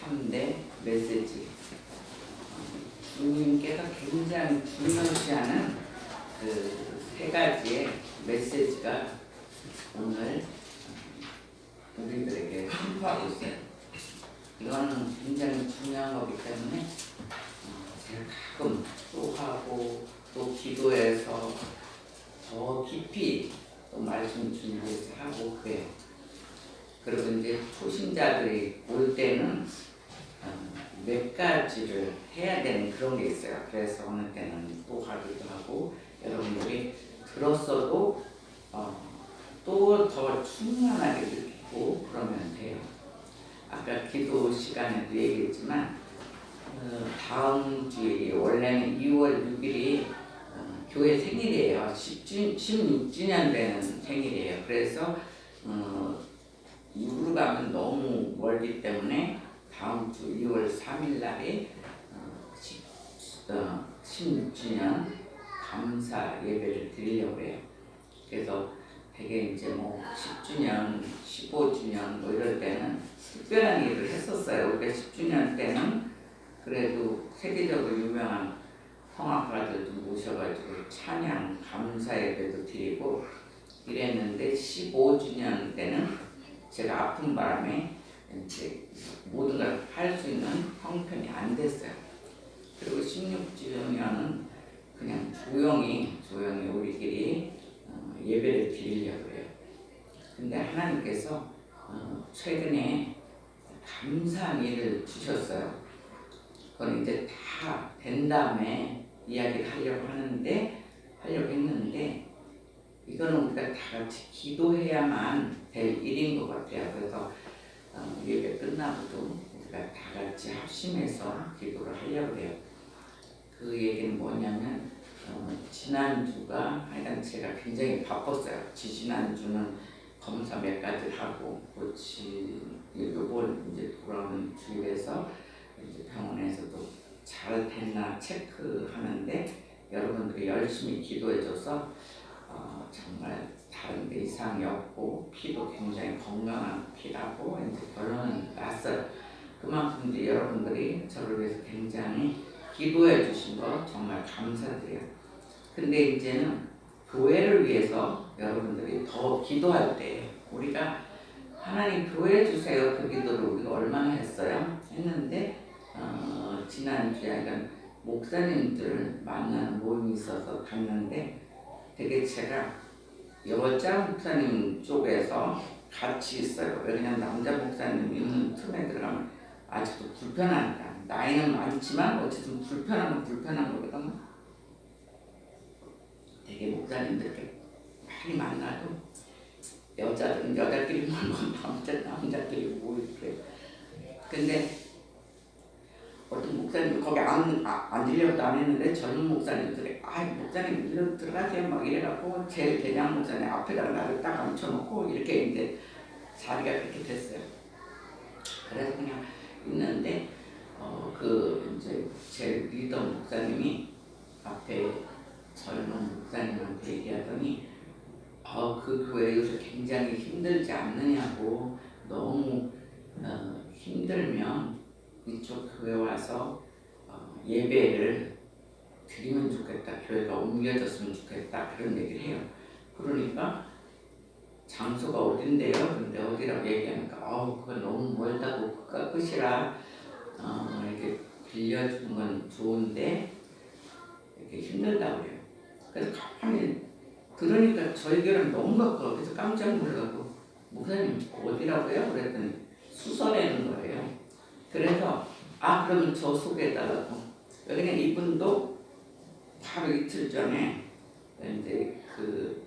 3대 메시지. 주님께서 굉장히 중요시하는 그 세 가지의 메시지가 오늘 우리들에게 선포하고 있어요. 이거는 굉장히 중요한 거기 때문에 제가 가끔 또 하고 또 기도해서 더 깊이 또 말씀 준비해서 하고 그래요. 그리고 이제 초신자들이 올 때는 몇 가지를 해야 되는 그런 게 있어요. 그래서 어느 때는 또 하기도 하고 여러분들이 들었어도 또 더 충만하게 느끼고 그러면 돼요. 아까 기도 시간에도 얘기했지만 다음 주에 원래는 2월 6일이 교회 생일이에요. 16주년 되는 생일이에요. 그래서 6으로 가면 너무 멀기 때문에 다음 주 2월 3일 날에 16주년 감사 예배를 드리려고 해요. 그래서 되게 이제 뭐 10주년, 15주년 뭐 이럴 때는 특별한 일을 했었어요. 우리가 10주년 때는 그래도 세계적으로 유명한 성악가들도 모셔가지고 찬양, 감사 예배도 드리고 이랬는데 15주년 때는 제가 아픈 바람에 이제 모든 걸 할 수 있는 형편이 안 됐어요. 그리고 16주년은 그냥 조용히 우리끼리 예배를 드리려고 해요. 근데 하나님께서 최근에 감사한 일을 주셨어요. 그건 이제 다 된 다음에 이야기를 하려고 했는데 이거는 우리가 다 같이 기도해야만 될 일인 것 같아요. 그래서 예배 끝나고도 우리가 다 같이 합심해서 기도를 하려고 해요. 그 얘기는 뭐냐면 지난주가 하여간 제가 굉장히 바빴어요. 지난주는 검사 몇 가지를 하고 요번 이제 돌아오는 주일에서 이제 병원에서도 잘 됐나 체크하는데 여러분들이 열심히 기도해줘서 정말 다른 데 이상이 없고 피도 굉장히 건강한 피라고 이제 결론은 났어요. 그만큼 이제 여러분들이 저를 위해서 굉장히 기도해 주신 거 정말 감사드려요. 근데 이제는 교회를 위해서 여러분들이 더 기도할 때 우리가 하나님 교회 주세요 그 기도를 우리가 얼마나 했는데 지난주에 약간 목사님들 만나는 모임이 있어서 갔는데 되게 제가 여자 목사님 쪽에서 같이 있어요. 왜냐면 남자 목사님 있는 틈에 들어가면 아직도 불편하니까. 나이는 많지만 어쨌든 불편한 거거든. 되게 목사님들 많이 만나도 여자들은 여자끼리 모이고 남자끼리 모이고 그래요. 근데 어떤 목사님 거기 앉으려고도 안 했는데 젊은 목사님들이 목사님 일로 들어가세요 막 이래갖고 제일 대장 목사님 앞에다가 나를 딱 앉혀놓고 이렇게 이제 자리가 그렇게 됐어요. 그래서 그냥 있는데 그 이제 제 리더 목사님이 앞에 젊은 목사님한테 얘기하더니 그 교회 요새 굉장히 힘들지 않느냐고 너무 힘들면 이쪽 교회 와서 예배를 드리면 좋겠다. 교회가 옮겨졌으면 좋겠다. 그런 얘기를 해요. 그러니까 장소가 어딘데요? 근데 어디라고 얘기하니까 그건 너무 멀다고 그가 끝이라 이렇게 빌려주는 건 좋은데 이렇게 힘들다고 그래요. 그래서 가만히 들으니까 저희 교회는 너무 가까워. 그래서 깜짝 놀라고 목사님 어디라고요? 그랬더니 수서내는 거예요. 그래서 그러면 저 소개해달라고. 왜냐면 이분도 바로 이틀 전에 이제 그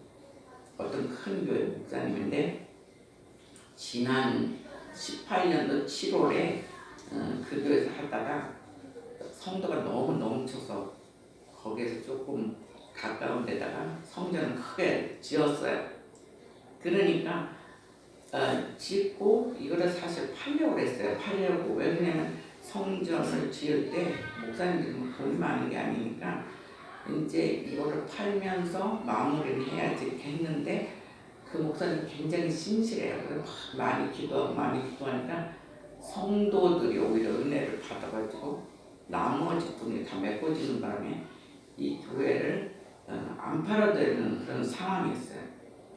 어떤 큰 교회 목사님인데 지난 18년도 7월에 그 교회에서 하다가 성도가 너무 넘쳐서 거기에서 조금 가까운 데다가 성전을 크게 지었어요. 그러니까 짓고 이거를 사실 팔려고 했어요. 왜냐면 성전을 지을 때 목사님들은 돈이 많은 게 아니니까 이제 이거를 팔면서 마무리를 해야지 했는데 그 목사님 굉장히 신실해요. 그래서 많이 기도하니까 성도들이 오히려 은혜를 받아가지고 나머지 분이 다 메꿔지는 바람에 이 교회를 안 팔아도 되는 그런 상황이었어요.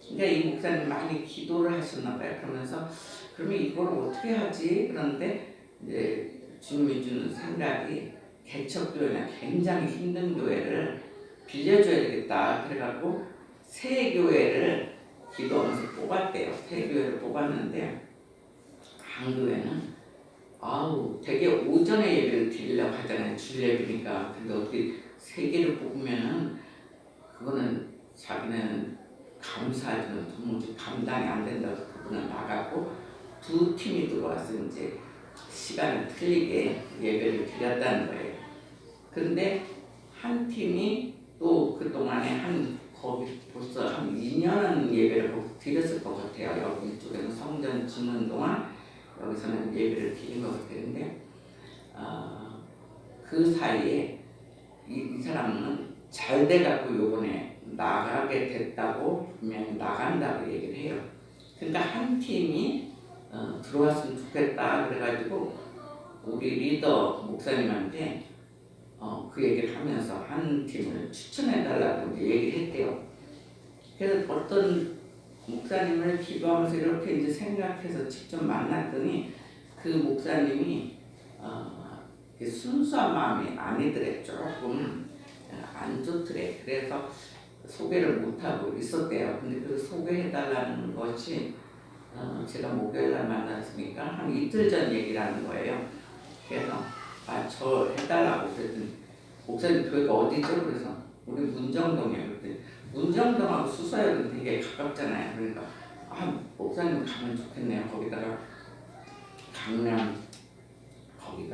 그러니까 이 목사님 많이 기도를 하셨나 봐요. 그러면서 그러면 이걸 어떻게 하지? 그런데 이제 주님이 주는 생각이 개척교회는 굉장히 힘든 교회를 빌려줘야 되겠다. 그래갖고 새 교회를 기도하면서 뽑았대요. 새 교회를 뽑았는데 한 교회는 되게 오전에 예배를 드리려고 하잖아요. 줄 예배니까. 근데 어떻게 세 개를 뽑으면은 그거는 자기는 감사하지만 도무지 감당이 안 된다고 그분은 나가고 두 팀이 들어와서 이제 시간을 틀리게 예배를 드렸다는 거예요. 그런데 한 팀이 또 그동안에 거기 벌써 한 2년은 예배를 드렸을 것 같아요. 여기 쪽에는 성전 짓는 동안 여기서는 예배를 드린 것 같았는데 그 사이에 이 사람은 잘 돼갖고 요번에 나가게 됐다고 분명히 나간다고 얘기를 해요. 그러니까 한 팀이 들어왔으면 좋겠다 그래가지고 우리 리더 목사님한테 그 얘기를 하면서 한 팀을 추천해달라고 이제 얘기를 했대요. 그래서 어떤 목사님을 기도하면서 이렇게 이제 생각해서 직접 만났더니 그 목사님이 순수한 마음이 아니더래. 조금 안 좋더래. 그래서 소개를 못하고 있었대요. 근데 그 소개해달라는 것이 제가 목요일날 만났으니까 한 이틀 전 얘기라는 거예요. 그래서 저 해달라고 그랬더니 목사님 교회가 어디죠? 그래서 우리 문정동이에요. 그랬더니 문정동하고 수서역은 되게 가깝잖아요. 그러니까 목사님 가면 좋겠네요. 거기가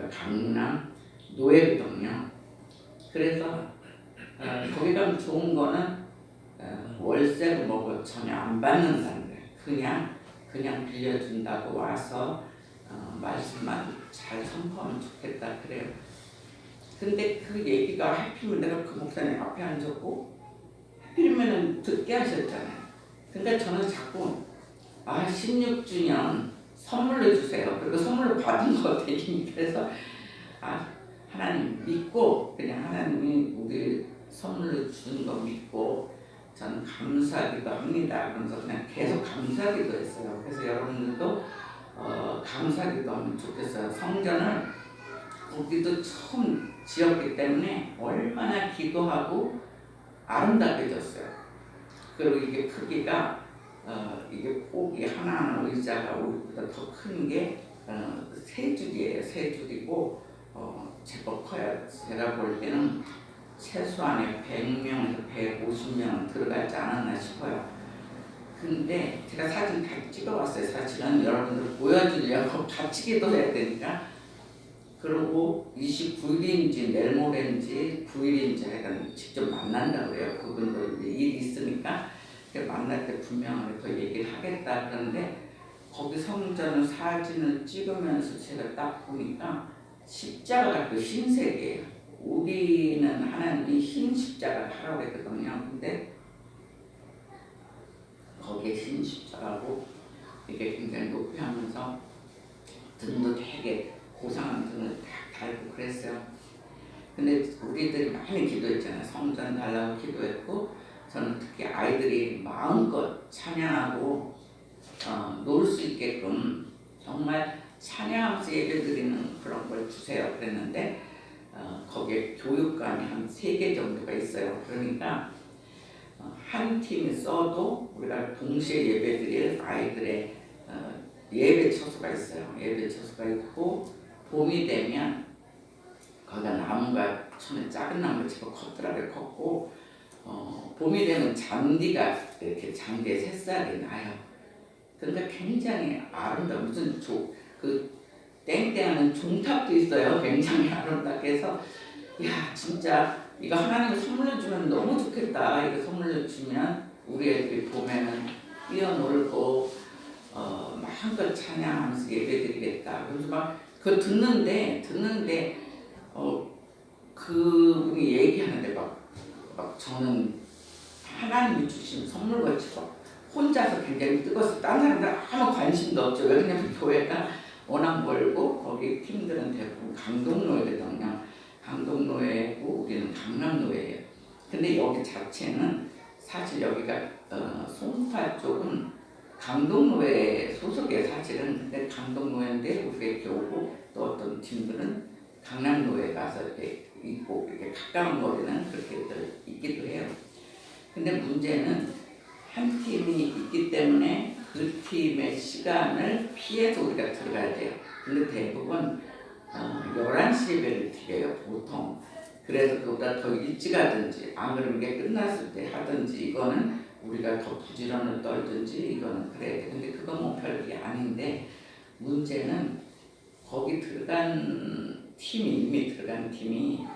강남 노예거든요. 그래서 거기 가면 좋은 거는 월세도 뭐고 전혀 안 받는다는 거예요. 그냥 빌려준다고 와서 말씀만 잘 선포하면 좋겠다 그래요. 근데 그 얘기가 하필이면 내가 그 목사님 앞에 앉았고 하필이면 듣게 하셨잖아요. 그러니까 저는 자꾸 16주년 선물로 주세요. 그리고 선물로 받은 거 대신 그래서 하나님 믿고 그냥 하나님이 우리 선물로 주는 거 믿고 저는 감사하기도 합니다. 그러면서 그냥 계속 감사하기도 했어요. 그래서 여러분들도 감사하기도 하면 좋겠어요. 성전을 거기도 처음 지었기 때문에 얼마나 기도하고 아름답해졌어요. 그리고 이게 크기가 이게 폭이 하나하나 의자가 우리보다 더 큰 게 세 줄이에요. 세 줄이고 제법 커요. 제가 볼 때는 최소한에 100명에서 150명 들어가지 않았나 싶어요. 근데 제가 사진 다 찍어왔어요. 사실은 여러분들 보여주려고 같이 기도해야 되니까. 그리고 29일인지 내일 모레인지 9일인지 하여간 직접 만난다고 그래요. 그분도 이제 일이 있으니까 만날 때 분명하게 더 얘기를 하겠다. 그런데 거기 성전을 사진을 찍으면서 제가 딱 보니까 십자가가 그 흰색이에요. 우리는 하나님이 흰 십자가를 하라고 했거든요. 근데 거기에 흰 십자가고 이게 굉장히 높이 하면서 등도 되게 고상한 등을 딱 달고 그랬어요. 근데 우리들이 많이 기도했잖아요. 성전 달라고 기도했고 저는 특히 아이들이 마음껏 찬양하고 놀 수 있게끔 정말 찬양하면서 예배드리는 그런 걸 주세요 그랬는데 거기에 교육관이 한 3개 정도가 있어요. 그러니까 한 팀이 써도 우리가 동시에 예배드릴 아이들의 예배 처소가 있어요. 예배 처소가 있고 봄이 되면 거기가 나무가 처음에 작은 나무가 제법 커다랗게 컸고 봄이 되면 잔디가 이렇게 잔디에 새싹이 나요. 그러니까 굉장히 아름다워. 무슨 그 땡땡하는 종탑도 있어요. 굉장히 아름답게 해서 야 진짜 이거 하나님 선물로 주면 너무 좋겠다. 이거 선물로 주면 우리 애들이 봄에는 뛰어놀고 마음껏 찬양하면서 예배드리겠다. 그래서 막 그거 듣는데 그분이 얘기하는데 막 저는 하나님이 주신 선물같이 막 혼자서 굉장히 뜨거워서 다른 사람들 아무 관심도 없죠. 왜 그러냐면 교회가 워낙 멀고 거기 팀들은 대부분 강동로거든요. 강동로회고 우리는 강남로회예요. 근데 여기 자체는 사실 여기가 송파 쪽은 강동로회 소속의 사실은. 근데 강동로회인데 우리가 이렇게 오고 또 어떤 팀들은 강남로회 가서 이렇게 있고 이렇게 가까운 거리는 그렇게들 있기도 해요. 근데 문제는 한 팀이 있기 때문에 그 팀의 시간을 피해서 우리가 들어가야 돼요. 근데 대부분 11시 예배를 드려요, 보통. 그래서 그보다 더 일찍 하든지, 안 그러면 게 끝났을 때 하든지, 이거는 우리가 더 부지런을 떨든지, 이거는 그래야 돼. 근데 그건 뭐 별게 아닌데, 문제는 거기 들어간 팀이, 이미 들어간 팀이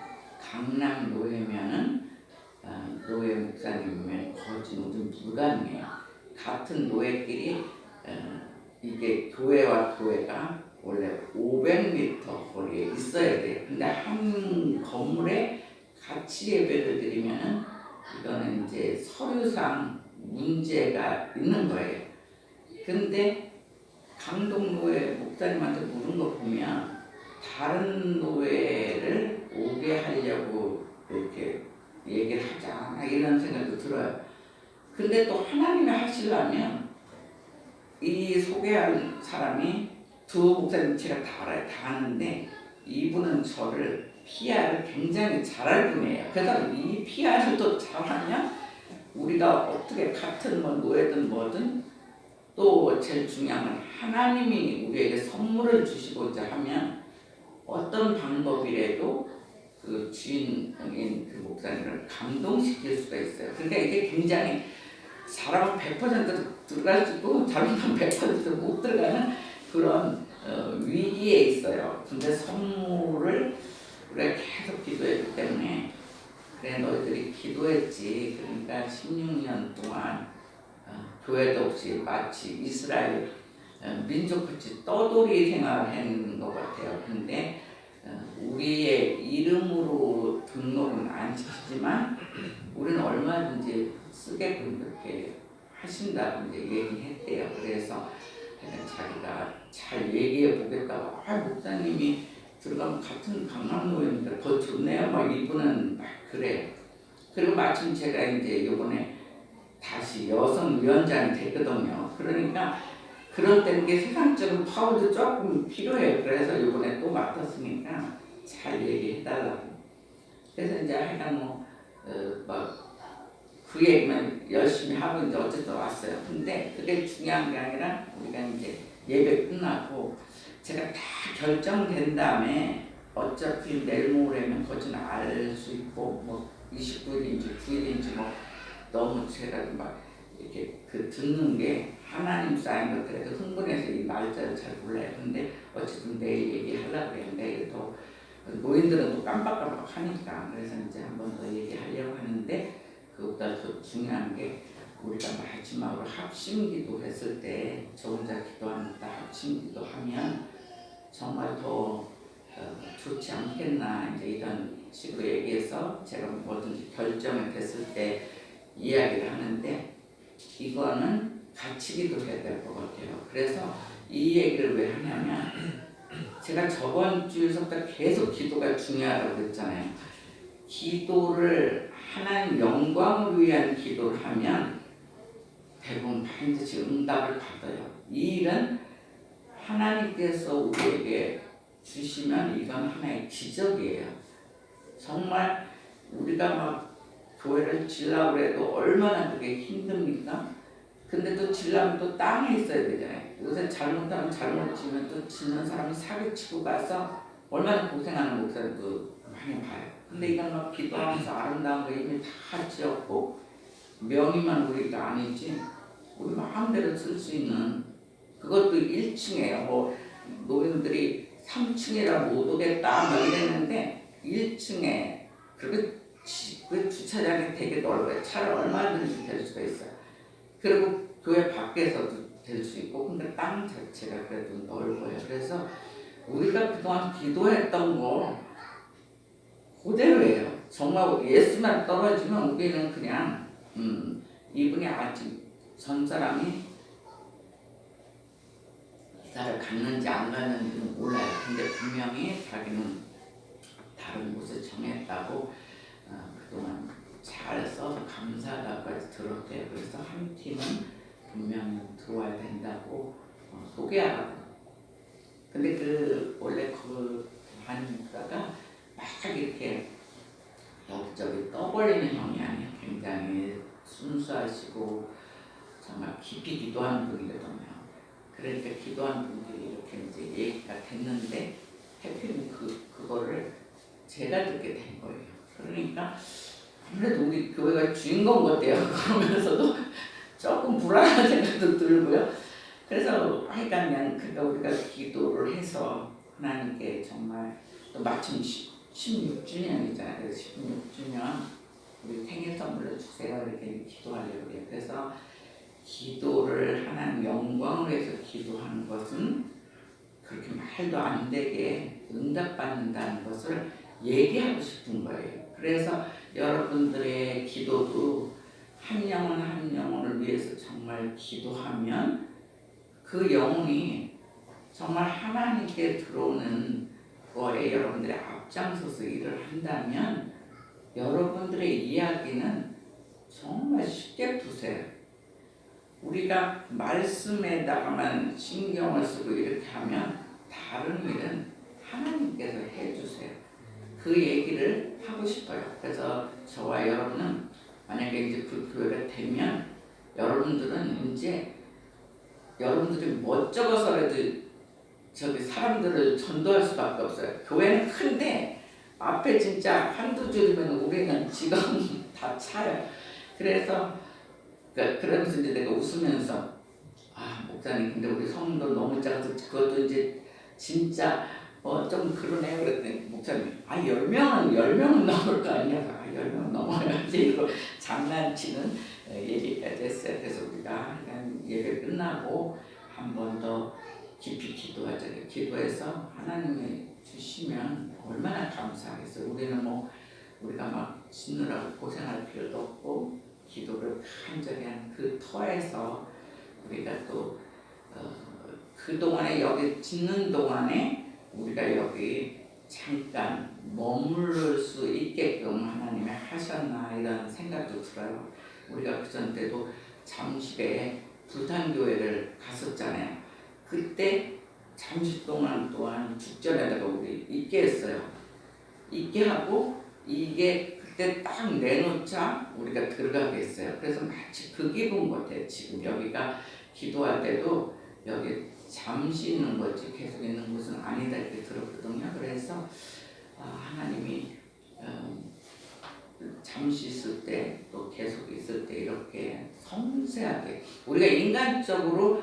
강남 노예면은, 노예 목사님이면 거짓은 불가능해요. 같은 노예끼리, 이게 교회와 교회가 원래 500m 거리에 있어야 돼요. 근데 한 건물에 같이 예배를 드리면은 이거는 이제 서류상 문제가 있는 거예요. 근데 강동노회 목사님한테 물은 거 보면 다른 노회를 오게 하려고 이렇게 얘기를 하자 이런 생각도 들어요. 근데 또 하나님이 하시려면 이 소개한 사람이 두 목사님 제가 다 알아요. 다 아는데 이분은 저를 PR을 굉장히 잘할 분이에요. 그래서 이 PR을 또 잘하면 우리가 어떻게 같은 뭐 노예든 뭐든 또 제일 중요한 건 하나님이 우리에게 선물을 주시고자 하면 어떤 방법이라도 그 주인인 그 목사님을 감동시킬 수가 있어요. 그러니까 이게 굉장히 사람은 100% 들어갈 수 있고 잘못하면 100% 못 들어가는 그런 위기에 있어요. 근데 선물을 우리가 계속 기도했기 때문에 그래 너희들이 기도했지. 그러니까 16년 동안 교회도 없이 마치 이스라엘 민족같이 떠돌이 생활한 것 같아요. 근데 우리의 이름으로 등록은 안 시키지만 우리는 얼마든지 쓰게끔 그렇게 하신다고 이제 얘기했대요. 그래서 자기가 잘 얘기해 보겠다고. 목사님이 들어가면 같은 강남노예입니다. 더 좋네요. 막 이분은 막 그래요. 그리고 마침 제가 이제 이번에 다시 여성위원장이 됐거든요. 그러니까 그런 때는 게 세상적인 파워도 조금 필요해요. 그래서 이번에 또 맡았으니까 잘 얘기해달라고. 그래서 이제 하여간 그 얘기만 열심히 하고 이제 어쨌든 왔어요. 근데 그게 중요한 게 아니라 우리가 이제 예배 끝나고 제가 다 결정된 다음에 어차피 내일 모레면 거진 알 수 있고 뭐 29일인지 9일인지 뭐 너무 제가 막 이렇게 그 듣는 게 하나님 쌓인 것 그래도 흥분해서 이 날짜를 잘 몰라요. 근데 어쨌든 내일 얘기하려고 해요. 내일 또 노인들은 또 깜빡깜빡 하니까 그래서 이제 한 번 더 얘기하려고 하는데 그것보다 더 중요한 게 우리가 마지막으로 합심기도 했을 때 저 혼자 기도하는데 합심기도 하면 정말 더 좋지 않겠나 이제 이런 식으로 얘기해서 제가 뭐든지 결정이 됐을 때 이야기를 하는데 이거는 같이 기도해야 될 것 같아요. 그래서 이 얘기를 왜 하냐면 제가 저번 주에서부터 계속 기도가 중요하다고 그랬잖아요. 기도를 하나님 영광을 위한 기도를 하면 대부분 반드시 응답을 받아요. 이 일은 하나님께서 우리에게 주시면 이건 하나의 기적이에요. 정말 우리가 막 교회를 지으려고 해도 얼마나 그게 힘듭니까? 근데 또 지으려면 또 땅에 있어야 되잖아요. 요새 잘못하면 잘못 지면 또 짓는 사람이 사기치고 가서 얼마나 고생하는 목사들도 많이 봐요. 근데 이건 막 기도하면서 아름다운 거 이미 다 지었고 명의만 우리가 아니지 우리 마음대로 쓸 수 있는 그것도 1층이에요. 뭐 노인들이 3층이라 못 오겠다 막 이랬는데 1층에 그 주차장이 되게 넓어요. 차를 얼마든지 댈 수가 있어요. 그리고 교회 밖에서도 될 수 있고 근데 땅 자체가 그래도 넓어요. 그래서 우리가 그동안 기도했던 거 그대로예요. 정말 예수만 떨어지면 우리는 그냥 이분이 아직 전 사람이 이사를 갔는지 안 갔는지는 몰라요. 근데 분명히 자기는 다른 곳을 정했다고 그동안 잘 써서 감사하다고까지 들었대요. 그래서 한 팀은 분명히 들어와야 된다고 소개하라고. 근데 그 원래 그 한국가가 막 이렇게 여기저기 떠벌리는 형이 아니에요. 굉장히 순수하시고 정말 깊이 기도하는 분이거든요. 그러니까 기도하는 분들이 이렇게 이제 얘기가 됐는데 해필이면 그거를 제가 듣게 된 거예요. 그러니까 아무래도 우리 교회가 주인공 같아요. 그러면서도 조금 불안한 생각도 들고요. 그래서 하여간 그러니까 우리가 기도를 해서 하나님께 정말 또 마침 16주년이잖아요. 그래서 16주년 우리 생일 선물로 주세요 이렇게 기도하려고 해요. 그래서 기도를 하나님 영광을 위해서 기도하는 것은 그렇게 말도 안 되게 응답받는다는 것을 얘기하고 싶은 거예요. 그래서 여러분들의 기도도 한 영혼 한 영혼을 위해서 정말 기도하면 그 영혼이 정말 하나님께 들어오는 거에 여러분들이 앞장서서 일을 한다면 여러분들의 이야기는 정말 쉽게 푸세요. 우리가 말씀에다가만 신경을 쓰고 이렇게 하면 다른 일은 하나님께서 해주세요. 그 얘기를 하고 싶어요. 그래서 저와 여러분은 만약에 이제 그 교회가 되면 여러분들은 이제 여러분들이 멋쩍어서라도 저기 사람들을 전도할 수밖에 없어요. 교회는 큰데 앞에 진짜 한두 줄이면 우리는 지금 다 차요. 그래서 그러면서 이제 내가 웃으면서 목사님 근데 우리 성도 너무 작아서 그것도 이제 진짜 좀 그러네요. 그랬더니 목사님 10명은 넘을 거 아니야. 10명 넘어야지 이러고 장난치는 얘기까지 했어요. 그래서 우리가 예배 끝나고 한 번 더 깊이 기도하자. 기도해서 하나님이 주시면 얼마나 감사하겠어요. 우리는 우리가 막 짓느라고 고생할 필요도 없고 기도를 간절히 한 그 터에서 우리가 또 그동안에 여기 짓는 동안에 우리가 여기 잠깐 머무를 수 있게끔 하나님이 하셨나 이런 생각도 들어요. 우리가 그전 때도 잠실에 불탄교회를 갔었잖아요. 그때 잠시 동안 또한 죽전에다가 우리 있게 했어요. 있게 하고 이게 그때 딱 내놓자 우리가 들어가게 했어요. 그래서 마치 그 기분 같아요. 지금 여기가 기도할 때도 여기 잠시 있는 거지 계속 있는 곳은 아니다 이렇게 들었거든요. 그래서 하나님이 잠시 있을 때 또 계속 있을 때 이렇게 섬세하게 우리가 인간적으로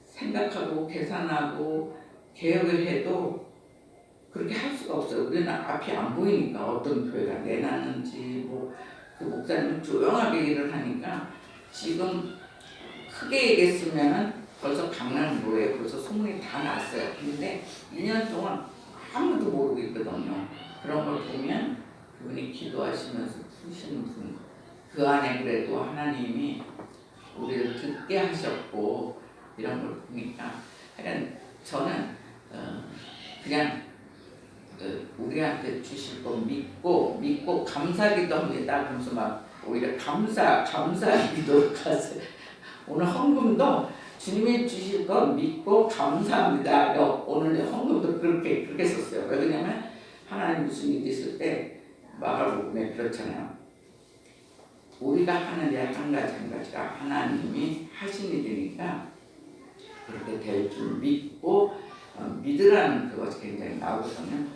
생각하고 계산하고 계획을 해도 그렇게 할 수가 없어요. 우리는 앞이 안 보이니까 어떤 교회가 내놨는지 그 목사님은 조용하게 일을 하니까 지금 크게 얘기했으면 벌써 강남구에 벌써 소문이 다 났어요. 근데 2년 동안 아무도 모르고 있거든요. 그런 걸 보면 그분이 기도하시면서 푸시는 분, 그 안에 그래도 하나님이 우리를 듣게 하셨고 이런 걸 보니까 그냥 저는 그냥 우리한테 주실 거 믿고 감사기도 합니다. 그러면서 막 오히려 감사기도 가세요. 오늘 헌금도 주님이 주실 거 믿고 감사합니다. 오늘 헌금도 그렇게 썼어요. 왜 그러냐면 하나님 무슨 일이 있을 때 마가복음에 그렇잖아요. 우리가 하는 일 한 가지가 하나님이 하신 일이니까 그렇게 될 줄 믿고 믿으라는 그것이 굉장히 나오거든요.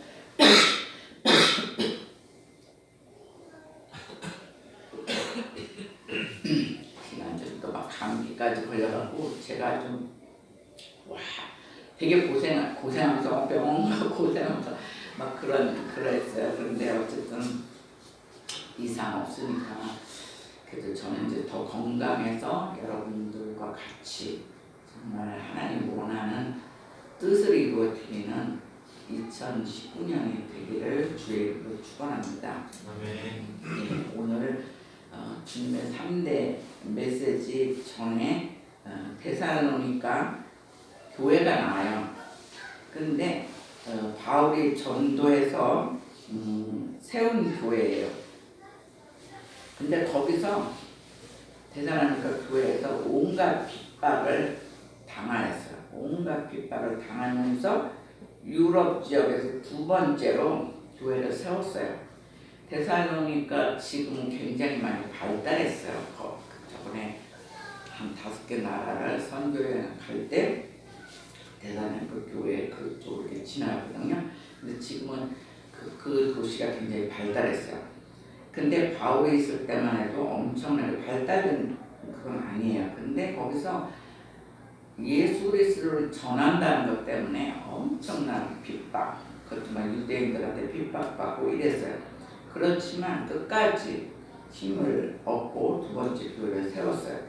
지난주도 막 감기까지 걸려가지고 제가 좀 되게 고생하면서 병원 가고 고생하면서 막 그랬어요. 그런데 어쨌든 이상 없으니까 그래도 저는 이제 더 건강해서 여러분들과 같이 정말 하나님 원하는 뜻을 이루어드리는 2019년이 되기를 주의 이름으로 축원합니다. 아멘. 오늘 주님의 3대 메시지 전에 데살로니가 교회가 나와요. 근데 바울이 전도해서 세운 교회예요. 근데 거기서 대사로니가 교회에서 온갖 핍박을 당하였어요. 온갖 핍박을 당하면서 유럽 지역에서 두 번째로 교회를 세웠어요. 데살로니가 지금 굉장히 많이 발달했어요. 저번에 한 5개 나라를 선교여행 갈 때 데살로니가 교회 그쪽으로 이렇게 지나거든요. 근데 지금은 그 도시가 굉장히 발달했어요. 근데 바울이 있을 때만 해도 엄청나게 발달된 그건 아니에요. 근데 거기서 예수 그리스도를 전한다는 것 때문에 엄청난 핍박, 그것도 막 유대인들한테 핍박받고 이랬어요. 그렇지만 끝까지 힘을 얻고 두 번째 교회를 세웠어요.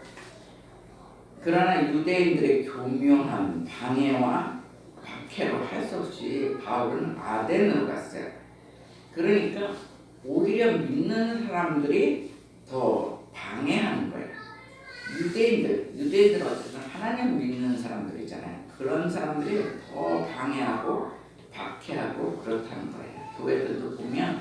그러나 유대인들의 교묘한 방해와 박해로 할 수 없이 바울은 아덴으로 갔어요. 그러니까 오히려 믿는 사람들이 더 방해하는 거예요. 유대인들 어쨌든 하나님 믿는 사람들이잖아요. 그런 사람들이 더 방해하고 박해하고 그렇다는 거예요. 교회들도 보면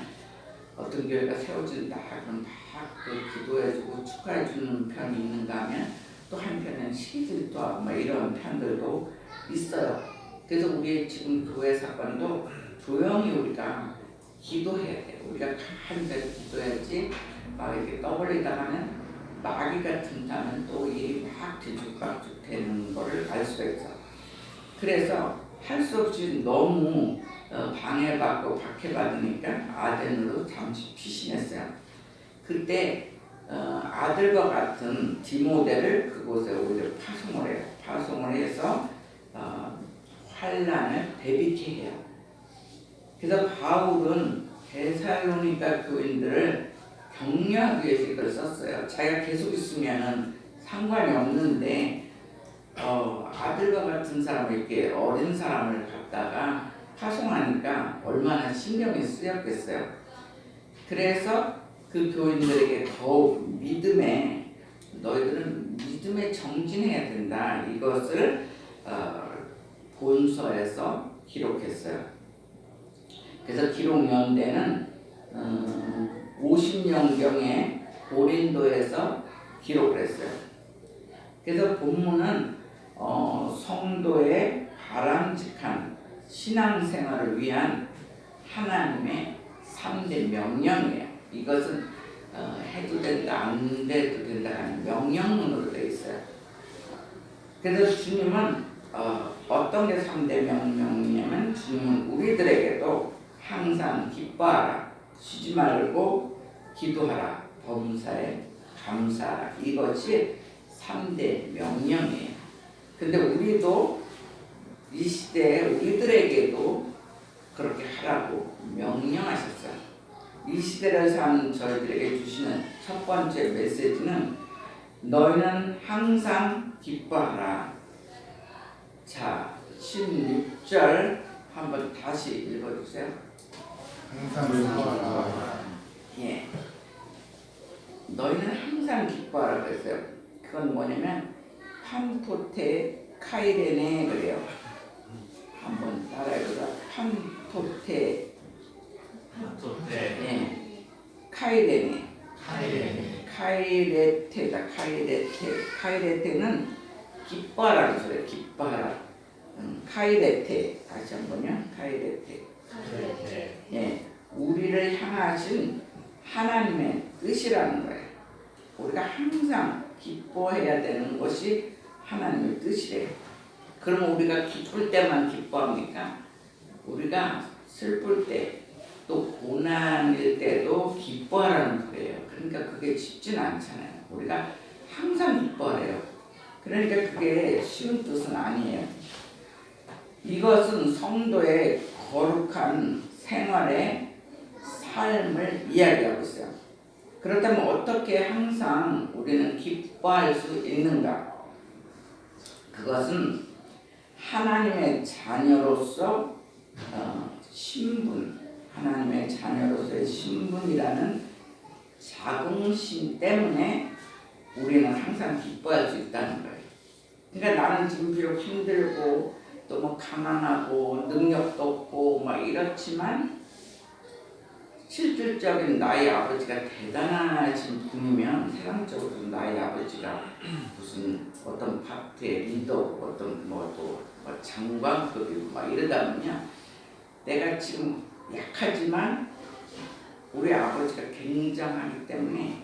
어떤 교회가 세워진다 그럼 막 기도해주고 축하해주는 편이 있는가 하면 또 한편은 시기질도 하고 막 이런 편들도 있어요. 그래서 우리 지금 교회 사건도 조용히 우리가 기도해야 돼요. 우리가 가만히 기도해야지 막 이렇게 떠벌리다가는 마귀가 든다면 또 일이 막 뒤죽박죽 되는 거를 알 수가 있어. 그래서 할 수 없이 너무 방해받고 박해받으니까 아덴으로 잠시 피신했어요. 그때 아들과 같은 디모데를 그곳에 오히려 파송을 해요. 파송을 해서 환란을 대비케 해요. 그래서 바울은 데살로니가 교인들을 격려하기 위해서 이걸 썼어요. 자기가 계속 있으면은 상관이 없는데 아들과 같은 사람을 이렇게 어린 사람을 갖다가 파송하니까 얼마나 신경이 쓰였겠어요. 그래서 그 교인들에게 더욱 너희들은 믿음에 정진해야 된다. 이것을 본서에서 기록했어요. 그래서 기록 연대는 50년경에 고린도에서 기록을 했어요. 그래서 본문은 성도의 바람직한 신앙생활을 위한 하나님의 3대 명령이에요. 이것은 해도 된다, 안 해도 된다는 명령문으로 되어 있어요. 그래서 주님은 어떤 게 3대 명령이냐면 주님은 우리들에게도 항상 기뻐하라, 쉬지 말고 기도하라, 범사에 감사하라. 이것이 3대 명령이에요. 근데 우리도 이 시대에 우리들에게도 그렇게 하라고 명령하셨어요. 이 시대를 사는 저희들에게 주시는 첫 번째 메시지는 너희는 항상 기뻐하라. 자, 16절 한번 다시 읽어주세요. 항상 기뻐하라. 예, 너희는 항상 기뻐하라 그랬어요. 그건 뭐냐면 판토테 카이레네 그래요. 한번 따라해보자. 판토테 예, 카이레네 카이레테다. 카이레테는 기뻐하라는 소리예요. 기뻐하라. 카이레테 다시 한번요. 카이레테. 예, 우리를 향하신 하나님의 뜻이라는 거예요. 우리가 항상 기뻐해야 되는 것이 하나님의 뜻이래요. 그러면 우리가 기쁠 때만 기뻐합니까? 우리가 슬플 때 또 고난일 때도 기뻐하라는 거예요. 그러니까 그게 쉽지는 않잖아요. 우리가 항상 기뻐해요. 그러니까 그게 쉬운 뜻은 아니에요. 이것은 성도의 거룩한 생활의 삶을 이야기하고 있어요. 그렇다면 어떻게 항상 우리는 기뻐할 수 있는가? 그것은 하나님의 자녀로서 신분, 하나님의 자녀로서의 신분이라는 자긍심 때문에 우리는 항상 기뻐할 수 있다는 거예요. 그러니까 나는 지금 비록 힘들고 또 뭐 가난하고 능력도 없고 막 이렇지만 실질적인 나의 아버지가 대단하신 분이면 세상적으로 나의 아버지가 무슨 어떤 파트의 리더고 어떤 뭐또 장관급이고 막 이러다 보면 내가 지금 약하지만 우리 아버지가 굉장하기 때문에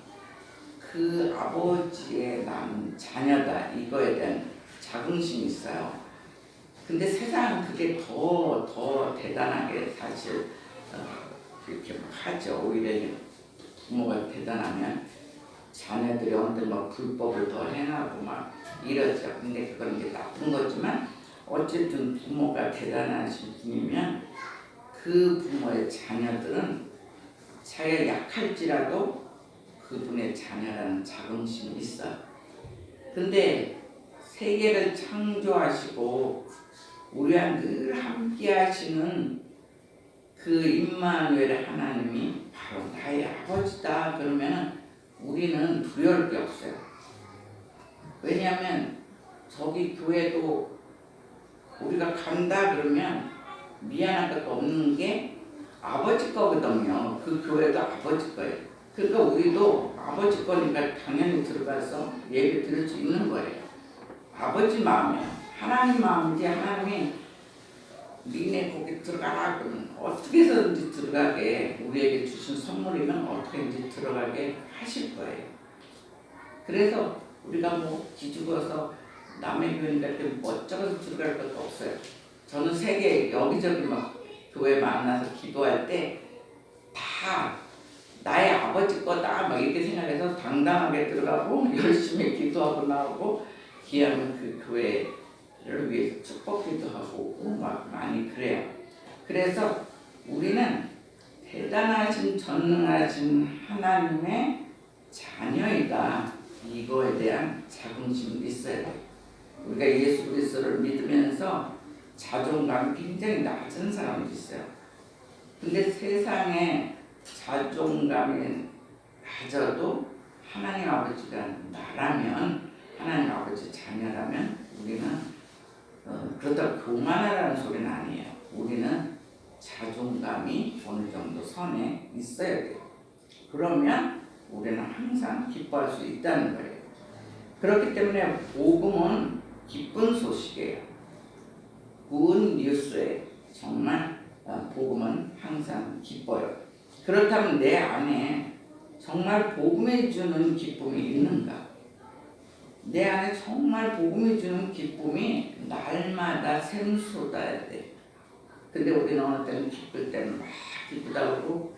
그 아버지의 나는 자녀다 이거에 대한 자긍심이 있어요. 근데 세상은 그게 더 대단하게 사실 이렇게 막 하죠. 오히려 부모가 대단하면 자녀들이 언제 막 불법을 더 행하고 막 이러죠. 근데 그건 이제 나쁜 거지만 어쨌든 부모가 대단하신 분이면 그 부모의 자녀들은 자기가 약할지라도 그분의 자녀라는 자긍심이 있어요. 근데 세계를 창조하시고 우리와 늘 함께 하시는 그 임마누엘 하나님이 바로 나의 아버지다 그러면 우리는 두려울 게 없어요. 왜냐하면 저기 교회도 우리가 간다 그러면 미안할 것도 없는 게 아버지 거거든요. 그 교회도 아버지 거예요. 그러니까 우리도 아버지 거니까 당연히 들어가서 예배 드릴 수 있는 거예요. 아버지 마음이에요. 하나님 마음이지 하나님이 니네 거기 들어가라 그러면 어떻게 해서든지 들어가게 우리에게 주신 선물이면 어떻게든지 들어가게 하실 거예요. 그래서 우리가 뭐 기죽어서 남의 교회 갈 때 멋쩍어서 들어갈 것도 없어요. 저는 세계 여기저기 막 교회 만나서 기도할 때 다 나의 아버지 거다 막 이렇게 생각해서 당당하게 들어가고 열심히 기도하고 나오고 기하면 그 교회를 위해서 축복기도 하고 막 많이 그래요. 그래서 우리는 대단하신 전능하신 하나님의 자녀이다. 이거에 대한 자긍심이 있어야 돼요. 우리가 예수 그리스도를 믿으면서 자존감이 굉장히 낮은 사람이 있어요. 근데 세상에 자존감이 낮아도 하나님 아버지가 나라면 하나님 아버지 자녀라면 우리는 그렇다고 교만하라는 소리는 아니에요. 우리는 자존감이 어느 정도 선에 있어야 돼요. 그러면 우리는 항상 기뻐할 수 있다는 거예요. 그렇기 때문에 복음은 기쁜 소식이에요. 굿 뉴스에 정말 복음은 항상 기뻐요. 그렇다면 내 안에 정말 복음이 주는 기쁨이 있는가? 내 안에 정말 복음이 주는 기쁨이 날마다 샘솟아야 돼. 근데 우리는 어느 때는 기쁠 때는 막 기쁘다 그러고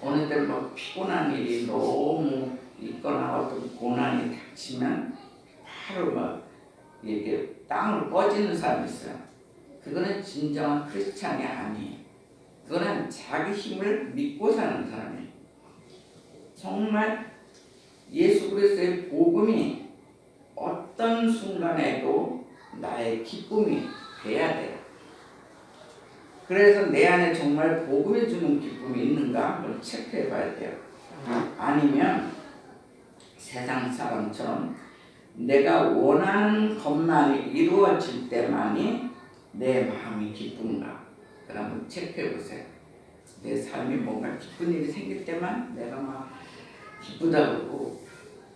어느 때는 막 피곤한 일이 너무 있거나 어떤 고난이 닥치면 바로 막 이렇게 땅으로 꺼지는 사람이 있어요. 그거는 진정한 크리스찬이 아니에요. 그거는 자기 힘을 믿고 사는 사람이에요. 정말 예수 그리스도의 복음이 어떤 순간에도 나의 기쁨이 돼야 돼요. 그래서 내 안에 정말 복음이 주는 기쁨이 있는가 한번 체크해 봐야 돼요. 아니면 세상 사람처럼 내가 원하는 것만이 이루어질 때만이 내 마음이 기쁜가? 그걸 한번 체크해 보세요. 내 삶이 뭔가 기쁜 일이 생길 때만 내가 막 기쁘다 그러고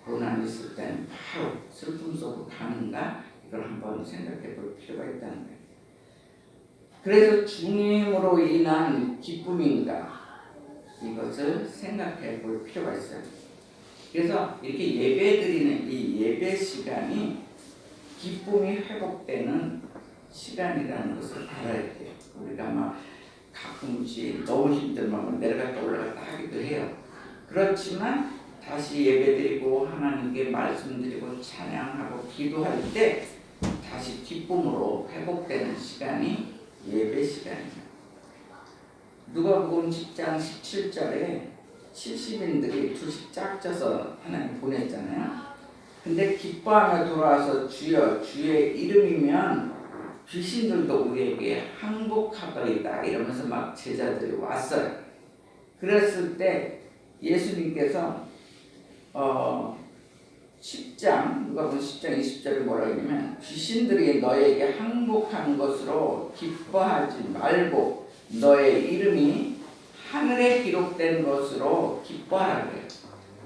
고난이 있을 때는 바로 슬픔 속으로 가는가? 이걸 한번 생각해 볼 필요가 있다는 거예요. 그래서 주님으로 인한 기쁨인가? 이것을 생각해 볼 필요가 있어요. 그래서 이렇게 예배 드리는 이 예배 시간이 기쁨이 회복되는 시간이라는 것을 알아야 돼요. 우리가 막 가끔씩 너무 힘들면 내려갔다 올라갔다 하기도 해요. 그렇지만 다시 예배드리고 하나님께 말씀드리고 찬양하고 기도할 때 다시 기쁨으로 회복되는 시간이 예배 시간이에요. 누가복음 10장 17절에 70인들이 둘씩 짝져서 하나님 보냈잖아요. 근데 기뻐하며 돌아와서 주여 주의 이름이면 귀신들도 우리에게 항복하더이다 이러면서 막 제자들이 왔어요. 그랬을 때 예수님께서 10장 누가복음 10장 20절에 뭐라고 하냐면 귀신들이 너에게 항복한 것으로 기뻐하지 말고 너의 이름이 하늘에 기록된 것으로 기뻐하라 그래요.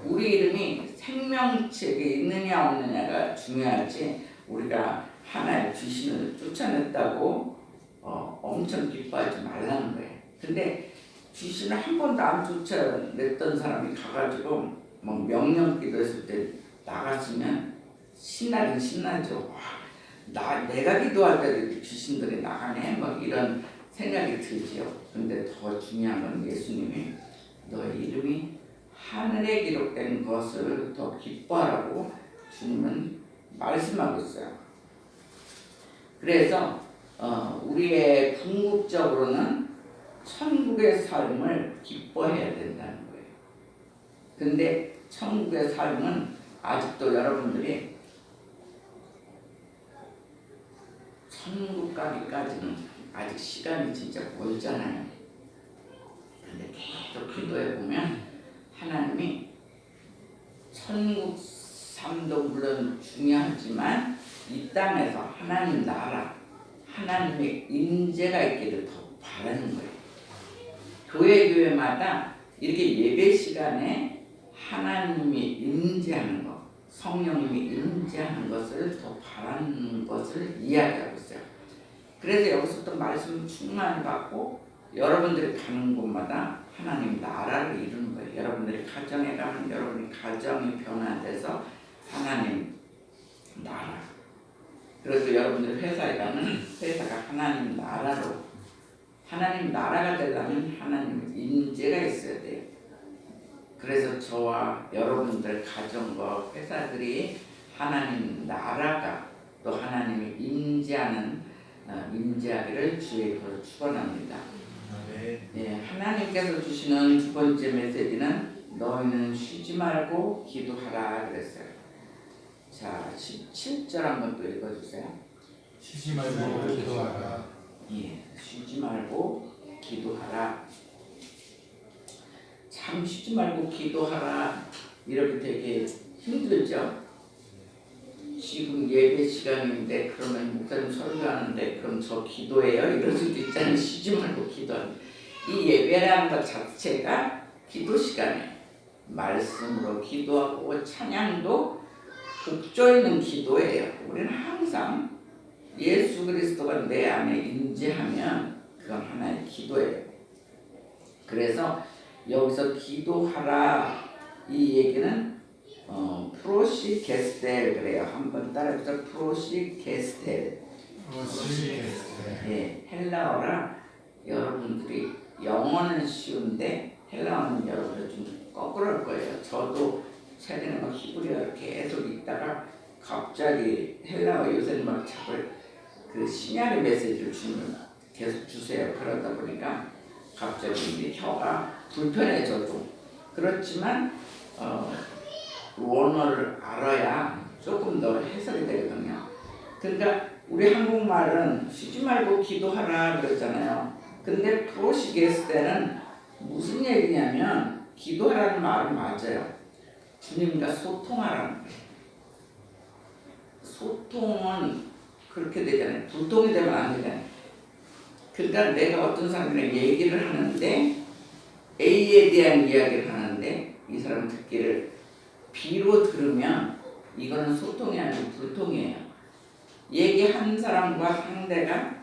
우리 이름이 생명책에 있느냐 없느냐가 중요하지 우리가 하나의 귀신을 쫓아냈다고 엄청 기뻐하지 말라는 거예요. 근데 귀신을 한 번도 안 쫓아냈던 사람이 가가지고 뭐 명령 기도했을 때 나갔으면 신나긴 신나죠. 와, 내가 기도할 때 귀신들이 나가네 막 이런 생각이 들지요. 근데 더 중요한 건 예수님이 너의 이름이 하늘에 기록된 것을 더 기뻐하라고 주님은 말씀하고 있어요. 그래서 우리의 궁극적으로는 천국의 삶을 기뻐해야 된다는 거예요. 근데 천국의 삶은 아직도 여러분들이 천국 가기까지는 아직 시간이 진짜 멀잖아요. 근데 계속 기도해 보면 하나님이 천국 삶도 물론 중요하지만 이 땅에서 하나님 나라, 하나님의 임재가 있기를 더 바라는 거예요. 교회마다 이렇게 예배 시간에 하나님이 임재하는 것, 성령님이 임재하는 것을 더 바라는 것을 이야기하고 있어요. 그래서 여기서부터 말씀 충만히 받고 여러분들이 가는 곳마다 하나님 나라를 이루는 거예요. 여러분들이 가정에 가면 여러분이 가정이 변화돼서 하나님 나라. 그래서 여러분들이 회사에 가면 회사가 하나님 나라로, 하나님 나라가 되려면 하나님 임재가 있어야 돼요. 그래서 저와 여러분들 가정과 회사들이 하나님 나라가 또 하나님이 임재하기를 주의 이름으로 축원합니다. 네, 하나님께서 주시는 두 번째 메시지는 너희는 쉬지 말고 기도하라 그랬어요. 자, 17절 한번 또 읽어주세요. 쉬지 말고 기도하라. 예, 쉬지 말고 기도하라. 참 쉬지 말고 기도하라. 이렇게 되게 힘들죠. 지금 예배 시간인데 그러면 목사님 설교하는데 그럼 저 기도해요? 이럴 수도 있잖아요. 쉬지 말고 기도하는. 이 예배라는 것 자체가 기도 시간이에요. 말씀으로 기도하고 찬양도 복조 있는 기도예요. 우리는 항상 예수 그리스도가 내 안에 임재하면 그건 하나의 기도예요. 그래서 여기서 기도하라 이 얘기는 프로시게스텔 그래요. 한번 따라해보세요. 프로시게스텔. 예, 헬라어라 여러분들이 영어는 쉬운데 헬라어는 여러분들 좀 거꾸로일 거예요. 저도 최근에 막 히브리어 계속 읽다가 갑자기 헬라어 요새는 막 자꾸 그 신약의 메시지를 계속 주세요. 그러다 보니까 갑자기 혀가 불편해져도 그렇지만 원어를 알아야 조금 더 해석이 되거든요. 그러니까 우리 한국말은 쉬지 말고 기도하라 그랬잖아요. 근데 프로시게스 때는 무슨 얘기냐면 기도하라는 말은 맞아요. 주님과 소통하라는 거예요. 소통은 그렇게 되잖아요. 불통이 되면 안 되잖아요. 그러니까 내가 어떤 사람이랑 얘기를 하는데 A에 대한 이야기를 하는데 이 사람 듣기를 B로 들으면 이거는 소통이 아니고 불통이에요. 얘기한 사람과 상대가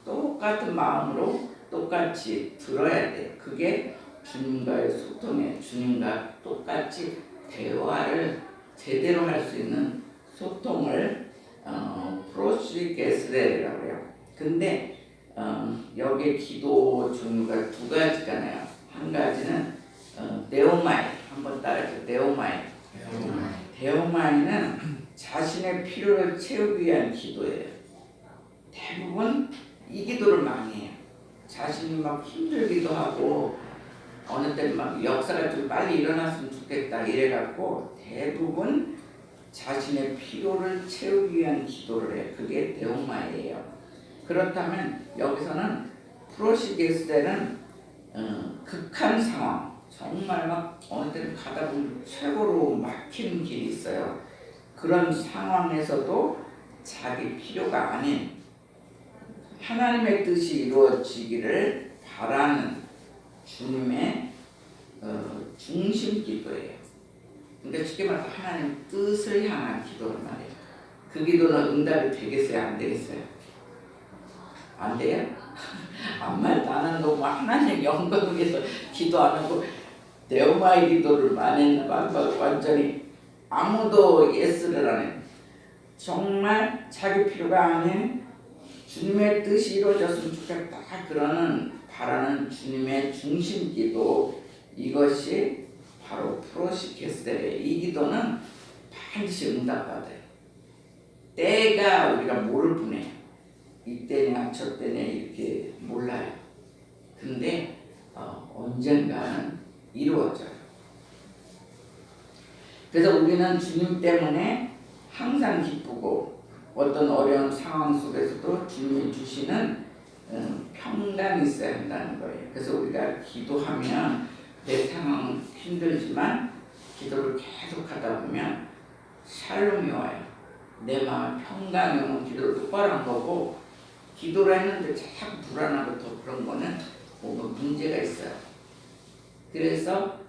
똑같은 마음으로 똑같이 들어야 돼요. 그게 주님과의 소통이에요. 주님과 똑같이 대화를 제대로 할 수 있는 소통을 프로시게스레라고 해요. 근데 여기에 기도 종류가 두 가지잖아요. 한 가지는 데오마이, 한번 따라해서 데오마이. 데오마이는 자신의 필요를 채우기 위한 기도예요. 대부분 이 기도를 많이 해요. 자신이 막 힘들기도 하고 어느 때 막 역사가 좀 빨리 일어났으면 좋겠다 이래갖고 대부분 자신의 필요를 채우기 위한 기도를 해요. 그게 데오마이예요. 그렇다면 여기서는 프로시게스 때는 극한 상황, 정말 막 어느 때는 가다 보면 최고로 막히는 길이 있어요. 그런 상황에서도 자기 필요가 아닌 하나님의 뜻이 이루어지기를 바라는 주님의 중심 기도예요. 그러니까 쉽게 말해서 하나님 뜻을 향한 기도란 말이에요. 그 기도는 응답이 되겠어요? 안 되겠어요? 안 돼요? 아무 말도 안 한다고 뭐 하나님 영광을 위해서 기도 안 하고 네오마의 기도를 많이 했나 봐. 완전히 아무도 예스를 안 해. 정말 자기 필요가 아닌 주님의 뜻이 이루어졌으면 좋겠다 그러는 바라는 주님의 중심 기도, 이것이 바로 프로시케스레. 이 기도는 반드시 응답받아요. 때가 우리가 모를 뿐이에요. 이때냐 저때냐 이렇게 몰라요. 근데 언젠가는 이루어져요. 그래서 우리는 주님 때문에 항상 기쁘고 어떤 어려운 상황 속에서도 주님이 주시는 평강이 있어야 한다는 거예요. 그래서 우리가 기도하면 내 상황은 힘들지만 기도를 계속하다 보면 샬롬이 와요. 내 마음 평강이 오는 기도를 똑바로 한 거고, 기도를 했는데 자꾸 불안하고 더 그런 거는 뭔가 문제가 있어요. 그래서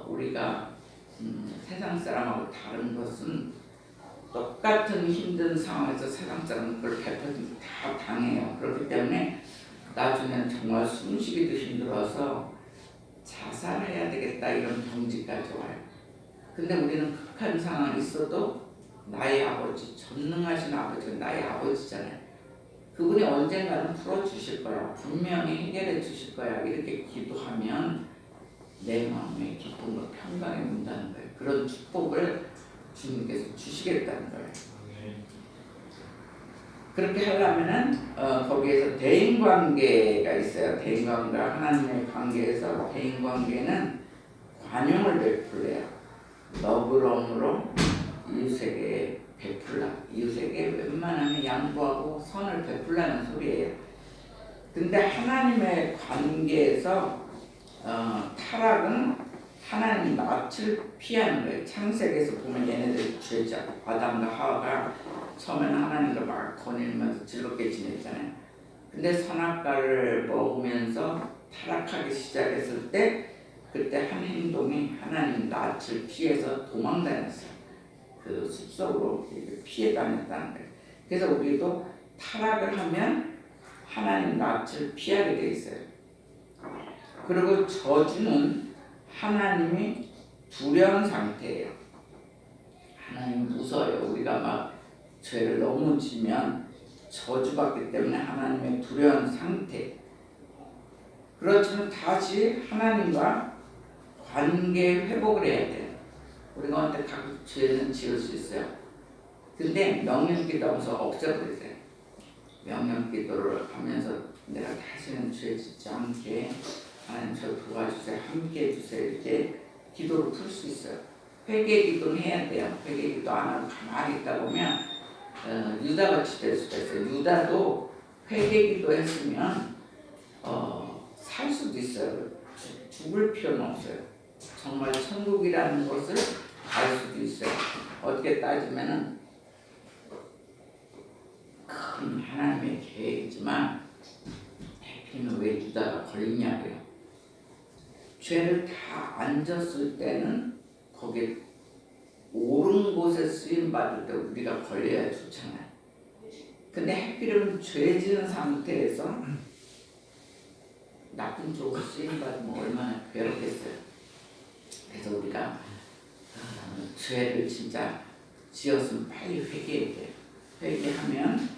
우리가 세상 사람하고 다른 것은 똑같은 힘든 상황에서 세상 사람은 그걸 100% 다 당해요. 그렇기 때문에 나중에는 정말 숨쉬기도 힘들어서 자살해야 되겠다 이런 경지까지 와요. 근데 우리는 극한 상황이 있어도 나의 아버지, 전능하신 아버지가 나의 아버지잖아요. 그분이 언젠가는 풀어주실 거야. 분명히 해결해 주실 거야. 이렇게 기도하면 내 마음에 기쁨과 평강이 온다는 거예요. 그런 축복을 주님께서 주시겠다는 거예요. 그렇게 하려면은 거기에서 대인관계가 있어요. 대인관계가 하나님의 관계에서 대인관계는 관용을 베풀래요. 너그러움으로 이웃에게 베풀라. 이웃에게 웬만하면 양보하고 선을 베풀라는 소리예요. 근데 하나님의 관계에서 타락은 하나님 낯을 피하는 거예요. 창세기에서 보면 얘네들 죄죠. 아담과 하와가 처음에는 하나님과 막 거닐면서 즐겁게 지냈잖아요. 근데 선악과를 먹으면서 타락하기 시작했을 때 그때 한 행동이 하나님 낯을 피해서 도망다녔어요. 그 숲속으로 피해 다녔다는 거예요. 그래서 우리도 타락을 하면 하나님 낯을 피하게 돼 있어요. 그리고 저주는 하나님이 두려운 상태예요. 하나님 무서워요. 우리가 막 죄를 너무 지면 저주받기 때문에 하나님의 두려운 상태. 그렇지만 다시 하나님과 관계 회복을 해야 돼요. 우리가 언제 가끔 죄는 지을 수 있어요. 근데 명령기도하면서 없애버리세요. 명령기도를 하면서 내가 다시는 죄 짓지 않게 하나님 저 도와주세요. 함께 해주세요. 이렇게 기도를 풀 수 있어요. 회개 기도는 해야 돼요. 회개 기도 안 하고 가만히 있다 보면 유다같이 될 수가 있어요. 유다도 회개 기도 했으면 살 수도 있어요. 죽을 필요는 없어요. 정말 천국이라는 것을 알 수도 있어요. 어떻게 따지면은 큰 하나님의 계획이지만 해피는 왜 유다가 걸리냐고요. 죄를 다 안 졌을 때는 거기에 옳은 곳에 쓰임 받을 때 우리가 걸려야 좋잖아요. 근데 해피는 죄 지은 상태에서 나쁜 쪽으로 쓰임 받으면 얼마나 괴롭겠어요. 그래서 우리가 죄를 진짜 지었으면 빨리 회개해야 돼요. 회개하면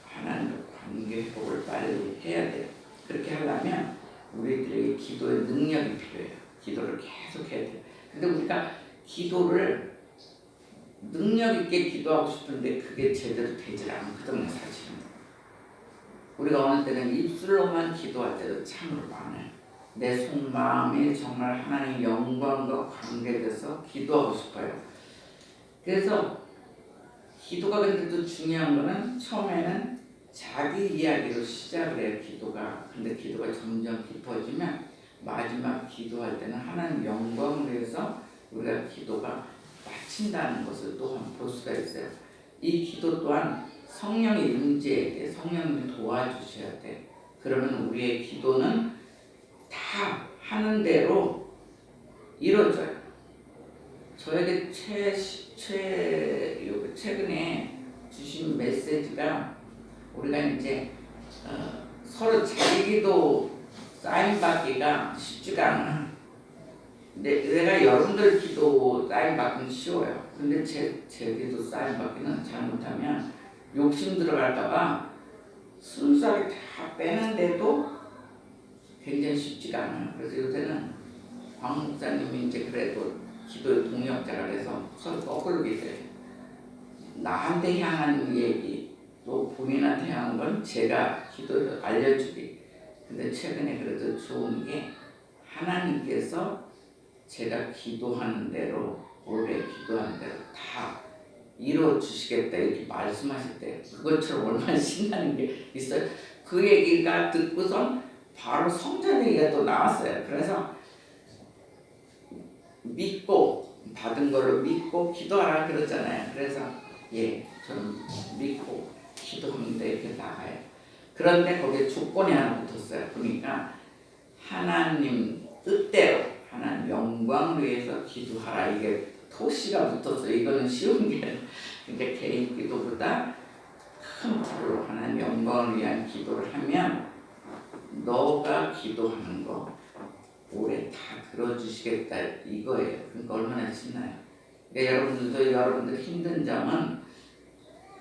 하나님과 관계 회복을 빨리 해야 돼요. 그렇게 하려면 우리들에게 기도의 능력이 필요해요. 기도를 계속 해야 돼요. 근데 우리가 기도를 능력 있게 기도하고 싶은데 그게 제대로 되질 않거든요, 사실은. 우리가 어느 때는 입술로만 기도할 때도 참으로 많아요. 내 속마음이 정말 하나님의 영광과 관계돼서 기도하고 싶어요. 그래서 기도가 근데 또 중요한 거는 처음에는 자기 이야기로 시작을 해요, 기도가. 근데 기도가 점점 깊어지면 마지막 기도할 때는 하나님 영광을 위해서 우리가 기도가 마친다는 것을 또한 볼 수가 있어요. 이 기도 또한 성령의 임재에게 성령님이 도와주셔야 돼. 그러면 우리의 기도는 다 하는 대로 이루어져요. 저에게 최근에 주신 메시지가 우리가 이제 서로 자기 기도 사인 받기가 쉽지가 않아. 내가 여러분들 기도 사인 받기는 쉬워요. 근데 제 기도 사인 받기는 잘못하면 욕심 들어갈까봐 순수하게 다 빼는데도 굉장히 쉽지가 않아요. 그래서 요새는 광 목사님이 이제 그래도 기도의 동역자라 해서 서로 거꾸로 계세요. 나한테 향한 얘기 또 본인한테 향한 건 제가 기도에서 알려주기. 근데 최근에 그래도 좋은 게 하나님께서 제가 기도하는 대로 올해 기도하는 대로 다 이루어 주시겠다 이렇게 말씀하실 때 그것처럼 얼마나 신나는 게 있어요. 그 얘기가 듣고선 바로 성전 얘기가 또 나왔어요. 그래서 믿고 받은 걸로 믿고 기도하라 그러잖아요. 그래서 저는 믿고 기도하는데 이렇게 나가요. 그런데 거기에 조건이 하나 붙었어요. 그러니까 하나님 뜻대로 하나님 영광을 위해서 기도하라 이게 토시가 붙었어요. 이거는 쉬운 게 그러니까 개인 기도보다 큰 틀로 하나님 영광을 위한 기도를 하면 너가 기도하는 거 올해 다 들어주시겠다 이거예요. 그러니까 얼마나 신나요. 그러니까 여러분들 힘든 점은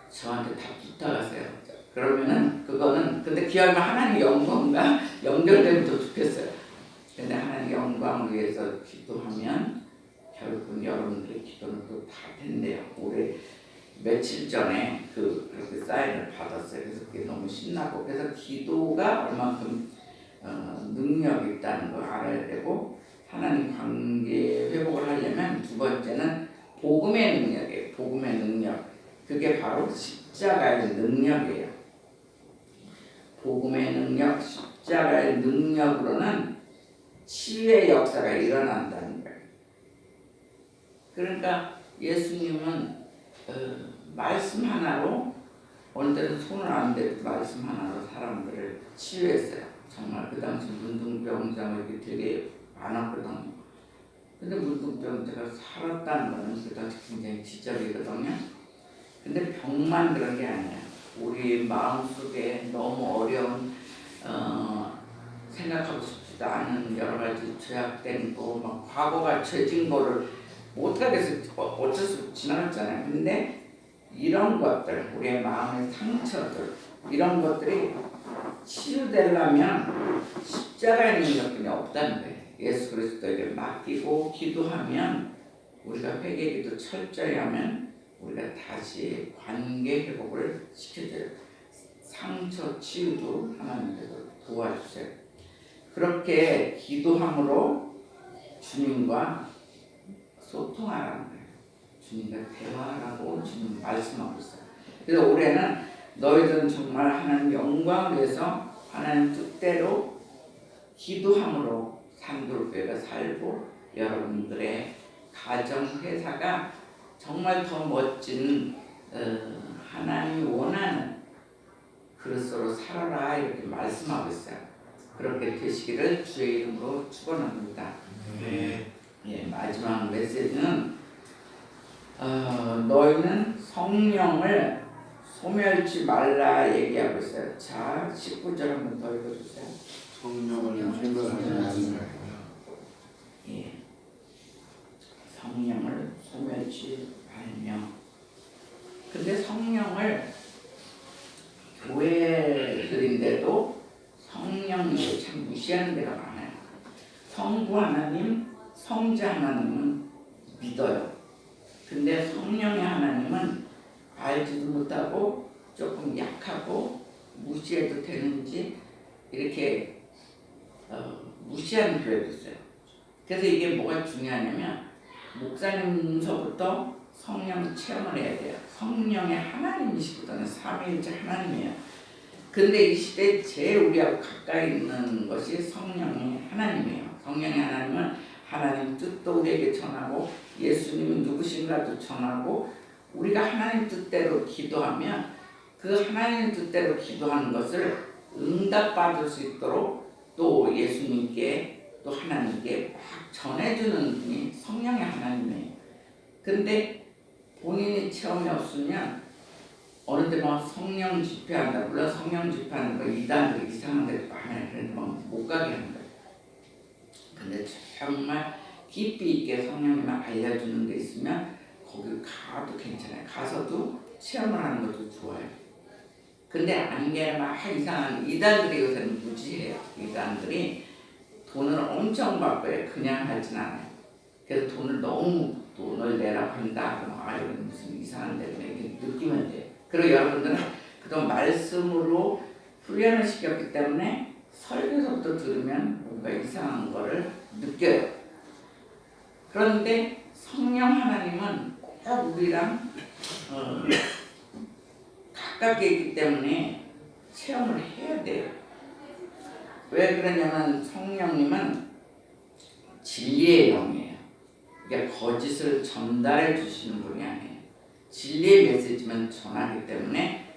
저한테 다 부탁하세요. 그러면은 그거는 근데 기왕이면 하나님 영광과 연결되면 더 좋겠어요. 근데 하나님 영광을 위해서 기도하면 결국은 여러분들의 기도는 또 다 된대요. 올해 며칠 전에 그렇게 사인을 받았어요. 그래서 그게 너무 신나고 그래서 기도가 얼만큼 능력이 있다는 걸 알아야 되고 하나님 관계 회복을 하려면 두 번째는 복음의 능력이에요. 복음의 능력. 그게 바로 십자가의 능력이에요. 복음의 능력, 십자가의 능력으로는 치유의 역사가 일어난다는 거예요. 그러니까 예수님은 말씀 하나로 어느 때는 손을 안 대고 말씀 하나로 사람들을 치유했어요. 정말 그 당시 문둥병자들이 되게 많았거든요. 근데 문둥병자가 살았다는 거는 그 당시 굉장히 기적이거든요. 근데 병만 그런 게 아니야. 우리 마음속에 너무 어려운 생각하고 싶지도 않은 여러 가지 죄악된 거, 막 과거가 죄진 거를 못하겠어. 어쩔 수 없이 지나갔잖아요. 근데 이런 것들, 우리의 마음의 상처들, 이런 것들이 치유되려면 십자가의 능력이 없다는 거예요. 예수 그리스도에게 맡기고 기도하면 우리가 회개기도 철저히 하면 우리가 다시 관계 회복을 시켜줘요. 상처 치유도 하나님께서 도와주세요. 그렇게 기도함으로 주님과 소통하라는 거예요. 주님과 대화하라고 주님 말씀하고 있어요. 그래서 올해는 너희들은 정말 하나님 영광을 위해서 하나님 뜻대로 기도함으로 산돌교회가 살고 여러분들의 가정, 회사가 정말 더 멋진 하나님이 원하는 그릇으로 살아라 이렇게 말씀하고 있어요. 그렇게 되시기를 주의 이름으로 축원합니다. 마지막 메시지는 너희는 성령을 소멸치 말라 얘기하고 있어요. 자, 19절 한번 더 읽어주세요. 성령을 소멸하지 말라. 성령을 소멸치 말며. 근데 성령을 교회들인데도 성령을 참 무시하는 데가 많아요. 성부 하나님, 성자 하나님은 믿어요. 근데 성령의 하나님은 알지도 못하고 조금 약하고 무시해도 되는지 이렇게 무시하는 교회도 있어요. 그래서 이게 뭐가 중요하냐면 목사님서부터 성령 체험을 해야 돼요. 성령의 하나님이시거든요. 삼위일체 하나님이에요. 근데 이 시대에 제일 우리하고 가까이 있는 것이 성령의 하나님이에요. 성령의 하나님은 하나님 뜻도 우리에게 전하고 예수님은 누구신가도 전하고 우리가 하나님 뜻대로 기도하면 그 하나님 뜻대로 기도하는 것을 응답받을 수 있도록 또 예수님께 또 하나님께 막 전해주는 분이 성령의 하나님이에요. 근데 본인이 체험이 없으면 어느 때 막 성령 집회한다. 물론 성령 집회하는 거 이단들 이상한 데도 많아요. 그런데 막 못 가게 하는 거예요. 근데 정말 깊이 있게 성령님을 알려주는 데 있으면 거기 가도 괜찮아요. 가서도 체험을 하는 것도 좋아요. 근데 아닌 게 막 이상한 이단들이 요새는 무지해요. 이단들이 돈을 엄청 받고요. 그냥 하진 않아요. 그래서 돈을 내라고 한다. 그럼 아유 무슨 이상한 데로 이렇게 느끼면 돼요. 그리고 여러분들은 그동안 말씀으로 훈련을 시켰기 때문에 설교서부터 들으면 뭔가 이상한 거를 느껴요. 그런데 성령 하나님은 꼭 우리랑 가깝게 있기 때문에 체험을 해야 돼요. 왜 그러냐면 성령님은 진리의 영이에요. 그러니까 거짓을 전달해 주시는 분이 아니에요. 진리의 메시지만 전하기 때문에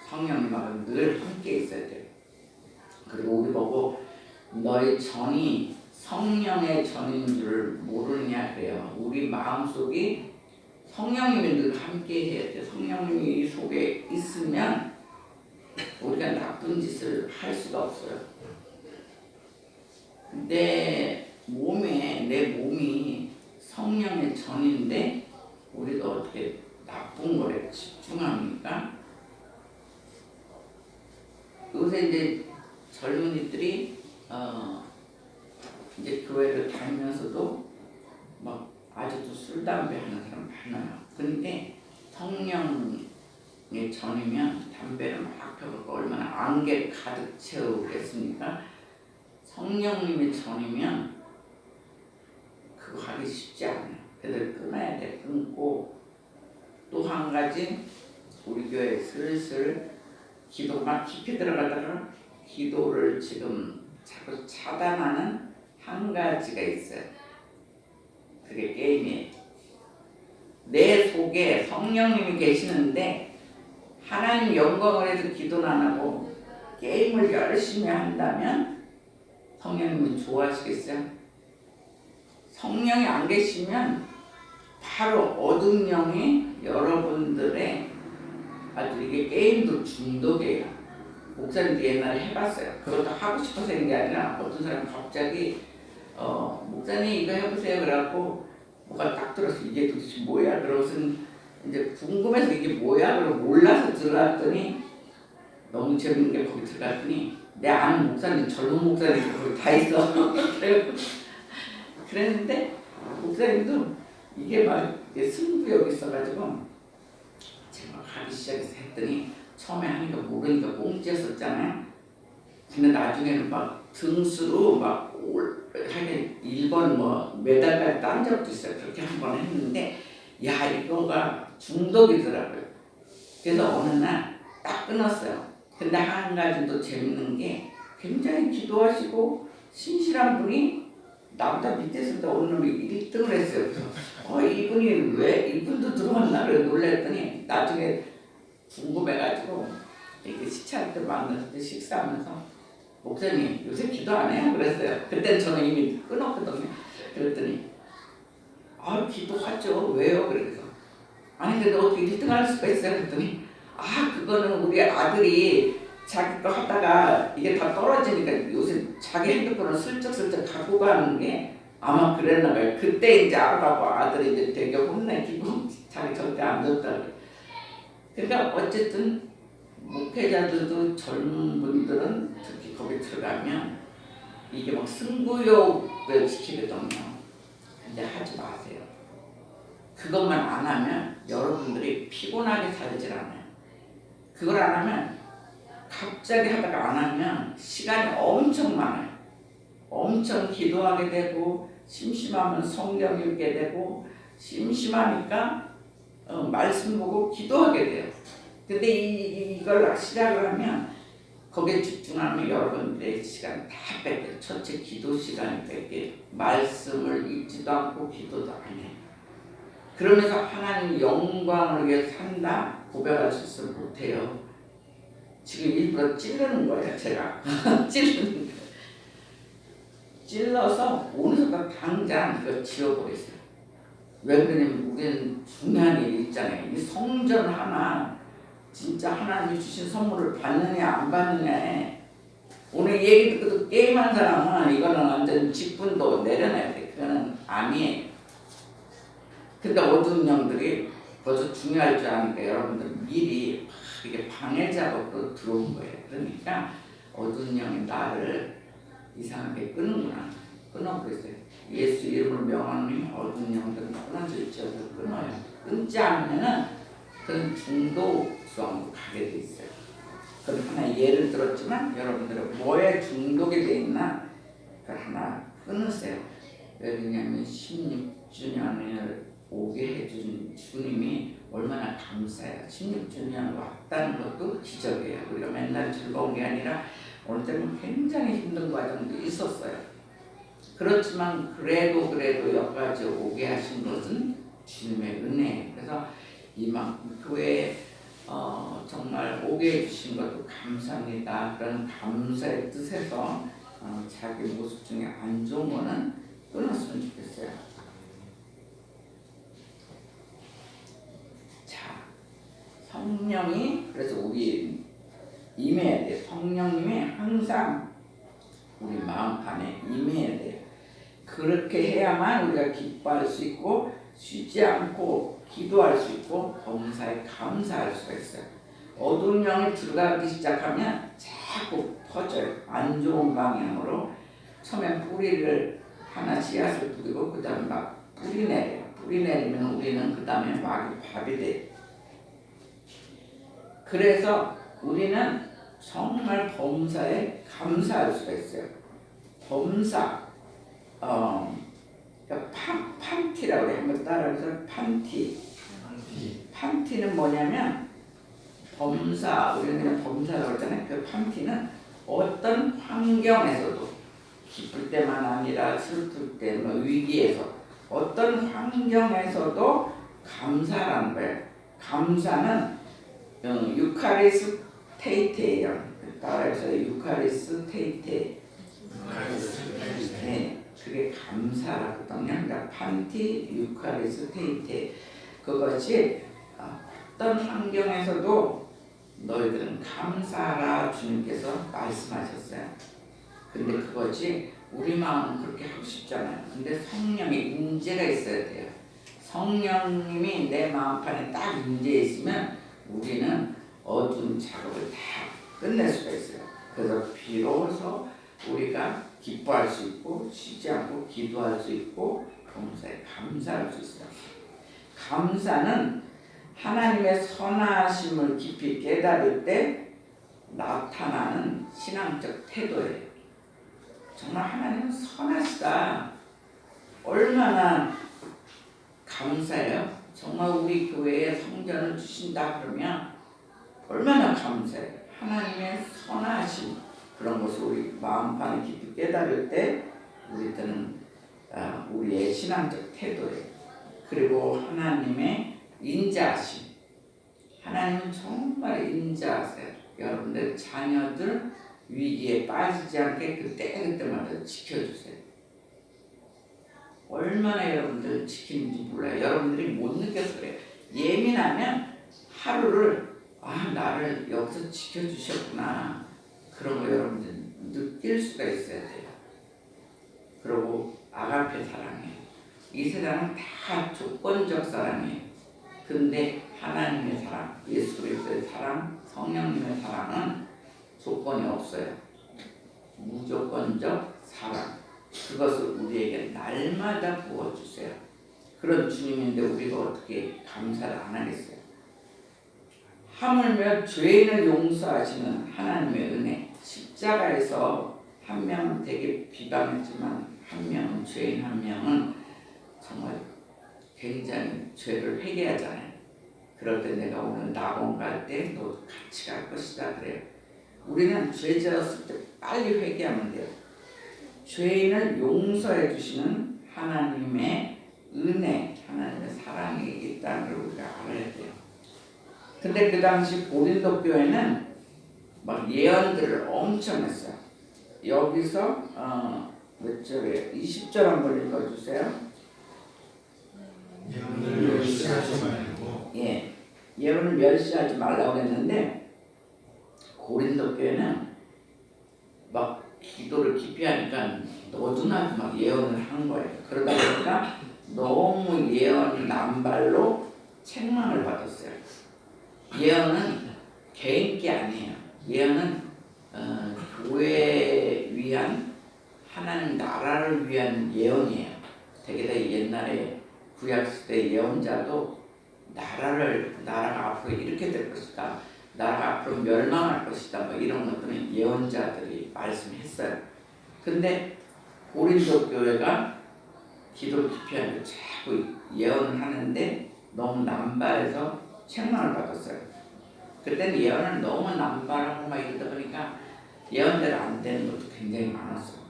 성령님하고 늘 함께 있어야 돼요. 그리고 우리 보고 너희 전이 성령의 전인 줄 모르느냐 그래요. 우리 마음속이 성령님이 늘 함께 해야 돼요. 성령님이 속에 있으면 우리가 나쁜 짓을 할 수가 없어요. 내 몸이 성령의 전인데 우리가 어떻게 나쁜 거에 집중합니까? 요새 이제 젊은이들이 이제 교회를 다니면서도 막 아직도 술 담배 하는 사람 많아요. 근데 성령의 전이면 담배를 막 펴고 얼마나 안개를 가득 채우겠습니까? 성령님의 전이면 그거 하기 쉽지 않아요. 그래서 끊어야 돼. 끊고 또 한 가지 우리 교회 슬슬 기도가 깊이 들어가다가 기도를 지금 자꾸 차단하는 한 가지가 있어요. 그게 게임이에요. 내 속에 성령님이 계시는데 하나님 영광을 해서 기도는 안 하고 게임을 열심히 한다면 성령님은 좋아하시겠어요? 성령이 안 계시면 바로 어둠 영이 여러분들의 아주 이게 게임도 중독이에요. 목사님도 옛날에 해봤어요. 그것도 하고 싶어서 하는 게 아니라 어떤 사람이 갑자기 목사님 이거 해보세요. 그래갖고 뭐가 딱 들어서 이게 도대체 뭐야? 그러고서 이제 궁금해서 이게 뭐야? 그러고 몰라서 들어갔더니 너무 재밌는 게 거기 들어갔더니 내 아는 목사님 젊은 목사님 거기 다 있어. 그랬는데 목사님도 이게 막 승부욕이 있어가지고 제가 하기 시작해서 했더니 처음에 하니까 모르니까 꽁지였었잖아요. 근데 나중에는 막 등수로 막 하긴 1번 뭐 메달까지 딴 적도 있어요. 그렇게 한 번 했는데 야 이거가 중독이더라고요. 그래서 어느 날 딱 끊었어요. 근데 한 가지 또 재밌는 게 굉장히 기도하시고 신실한 분이 나보다 밑에서 어느 놈이 1등을 했어요. 그래서 이분이 왜 이분도 들어왔나 그래 놀랬더니 나중에 궁금해가지고 이렇게 시차할 때 만났을 때 식사하면서 목사님 요새 기도 안 해요? 그랬어요. 그때는 저는 이미 끊었거든요. 그랬더니 기도하죠. 왜요? 그래서 아니 근데 어떻게 1등 할 수가 있어요? 그랬더니 그거는 우리 아들이 자기 거 하다가 이게 다 떨어지니까 요새 자기 핸드폰을 슬쩍슬쩍 갖고 가는 게 아마 그랬나 봐요. 그때 이제 알아가고 아들이 이제 되게 혼내기고 자기 절대 안 듣더라고요. 그러니까 어쨌든 목회자들도 젊은 분들은 특히 거기 들어가면 이게 막 승부욕을 시키거든요. 근데 하지 마세요. 그것만 안 하면 여러분들이 피곤하게 살질 않아요. 그걸 안 하면 갑자기 하다가 안 하면 시간이 엄청 많아요. 엄청 기도하게 되고 심심하면 성경 읽게 되고 심심하니까 말씀 보고 기도하게 돼요. 근데 이걸 시작을 하면 거기에 집중하면 여러분들의 시간 다 뺏겨. 첫째 기도 시간이 뺏겨. 말씀을 읽지도 않고 기도도 안 해. 그러면서 하나님 영광을 위해 산다 고백할 수 있어 못해요. 지금 일부러 찌르는 거예요. 제가 찌르는 거예요. 찔러서 오늘 순간 당장 이거 지워버리세요. 왜 그러냐면 우리는 중요한 일이 있잖아요. 이 성전 하나 진짜 하나님이 주신 선물을 받느냐 안 받느냐에 오늘 얘기 듣고 게임한 사람은 이거는 완전 직분도 내려놔야 돼. 그거는 아니에요. 근데 어두운 영들이 벌써 중요할 줄 아니까 여러분들 미리 막 이게 방해 작업으로 들어온 거예요. 그러니까 어두운 영이 나를 이상하게 끄는구나. 끊어버렸어요. 예수 이름으로 명하는 어두운 영들은 끊어질지어도 끊어요. 끊지 않으면은 그런 중독성으로 가게 돼 있어요. 그럼 하나 예를 들었지만 여러분들은 뭐에 중독이 돼 있나 그걸 하나 끊으세요. 왜냐하면 16주년을 오게 해준 주님이 얼마나 감사해요. 16주년 왔다는 것도 기적이에요. 우리가 맨날 즐거운 게 아니라 어느 때는 굉장히 힘든 과정도 있었어요. 그렇지만 그래도 여기까지 오게 하신 것은 주님의 은혜예요. 그래서 이만큼 교회에 정말 오게 해주신 것도 감사합니다. 그런 감사의 뜻에서 자기 모습 중에 안 좋은 거는 끊었으면 좋겠어요. 자, 성령이 그래서 우리 임해야 돼요. 성령님이 항상 우리 마음판에 임해야 돼요. 그렇게 해야만 우리가 기뻐할 수 있고 쉬지 않고 기도할 수 있고 범사에 감사할 수가 있어요. 어두운 영이 들어가기 시작하면 자꾸 퍼져요. 안 좋은 방향으로. 처음엔 뿌리를 하나 씨앗을 뿌리고 그 다음에 막 뿌리 내려요. 뿌리 내리면 우리는 그 다음에 막 밥이 돼요. 그래서 우리는 정말 범사에 감사할 수가 있어요. 범사, 그러니까 판티라고 해요. 한번 따라해서 판티. 판티는 뭐냐면 범사, 우리는 그냥 범사라고 그러잖아요. 그 판티는 어떤 환경에서도 기쁠 때만 아니라 슬플 때, 뭐 위기에서 어떤 환경에서도 감사라는 거예요. 감사는 유카리스테이테예요. 따라해서 유카리스테이테. 네, 그게 감사라거든요. 그러니까 판티 유카리스테이테. 그것이 어떤 환경에서도 너희들은 감사하라 주님께서 말씀하셨어요. 근데 그것이 우리 마음은 그렇게 하고 싶잖아요. 근데 성령의 임재가 있어야 돼요. 성령님이 내 마음판에 딱 임재해 있으면 우리는 어두운 작업을 다 끝낼 수가 있어요. 그래서 비로소 우리가 기뻐할 수 있고 쉬지 않고 기도할 수 있고 범사에 감사할 수 있어요. 감사는 하나님의 선하심을 깊이 깨달을 때 나타나는 신앙적 태도예요. 정말 하나님은 선하시다. 얼마나 감사해요. 정말 우리 교회에 성전을 주신다 그러면 얼마나 감사해요. 하나님의 선하심 그런 것을 우리 마음판에 깊이 깨달을 때 우리들은 우리의 신앙적 태도예요. 그리고 하나님의 인자하심. 하나님은 정말 인자하세요. 여러분들 자녀들 위기에 빠지지 않게 그때마다 지켜주세요. 얼마나 여러분들 지키는지 몰라요. 여러분들이 못 느껴서 그래요. 예민하면 하루를 나를 여기서 지켜주셨구나. 그런 거 여러분들 느낄 수가 있어야 돼요. 그리고 아가페 사랑이에요. 이 세상은 다 조건적 사랑이에요. 근데 하나님의 사랑, 예수 그리스도의 사랑, 성령님의 사랑은 조건이 없어요. 무조건적 사랑. 그것을 우리에게 날마다 부어주세요. 그런 주님인데 우리가 어떻게 감사를 안 하겠어요? 하물며 죄인을 용서하시는 하나님의 은혜. 십자가에서 한 명은 되게 비방했지만 한 명은 죄인 한 명은 정말 굉장히 죄를 회개하잖아요. 그럴 때 내가 오늘 낙원 갈 때 너도 같이 갈 것이다 그래요. 우리는 죄 지었을 때 빨리 회개하면 돼요. 죄인을 용서해 주시는 하나님의 은혜, 하나님의 사랑이 있다는 걸 우리가 알아야 돼요. 근데 그 당시 고린도 교회는 막 예언들을 엄청 했어요. 여기서 몇 절에 20절 한번 읽어주세요. 예언을 멸시하지 말고 예, 예언을 멸시하지 말라고 했는데 고린도 교회는 막 기도를 깊이 하니까 너도나도 막 예언을 한 거예요. 그러다 보니까 너무 예언 남발로 책망을 받았어요. 예언은 개인 게 아니에요. 예언은 교회에 위한 하나님 나라를 위한 예언이에요. 대개다 옛날에 구약시대 예언자도 나라가 앞으로 이렇게 될 것이다. 나라가 앞으로 멸망할 것이다. 뭐 이런 것들은 예언자들이 말씀했어요. 근데 고린도 교회가 기도 깊이 하고 자꾸 예언을 하는데 너무 남발해서 책망을 받았어요. 그때는 예언을 너무 남발하고 막 이러다 보니까 예언대로 안 되는 것도 굉장히 많았어요.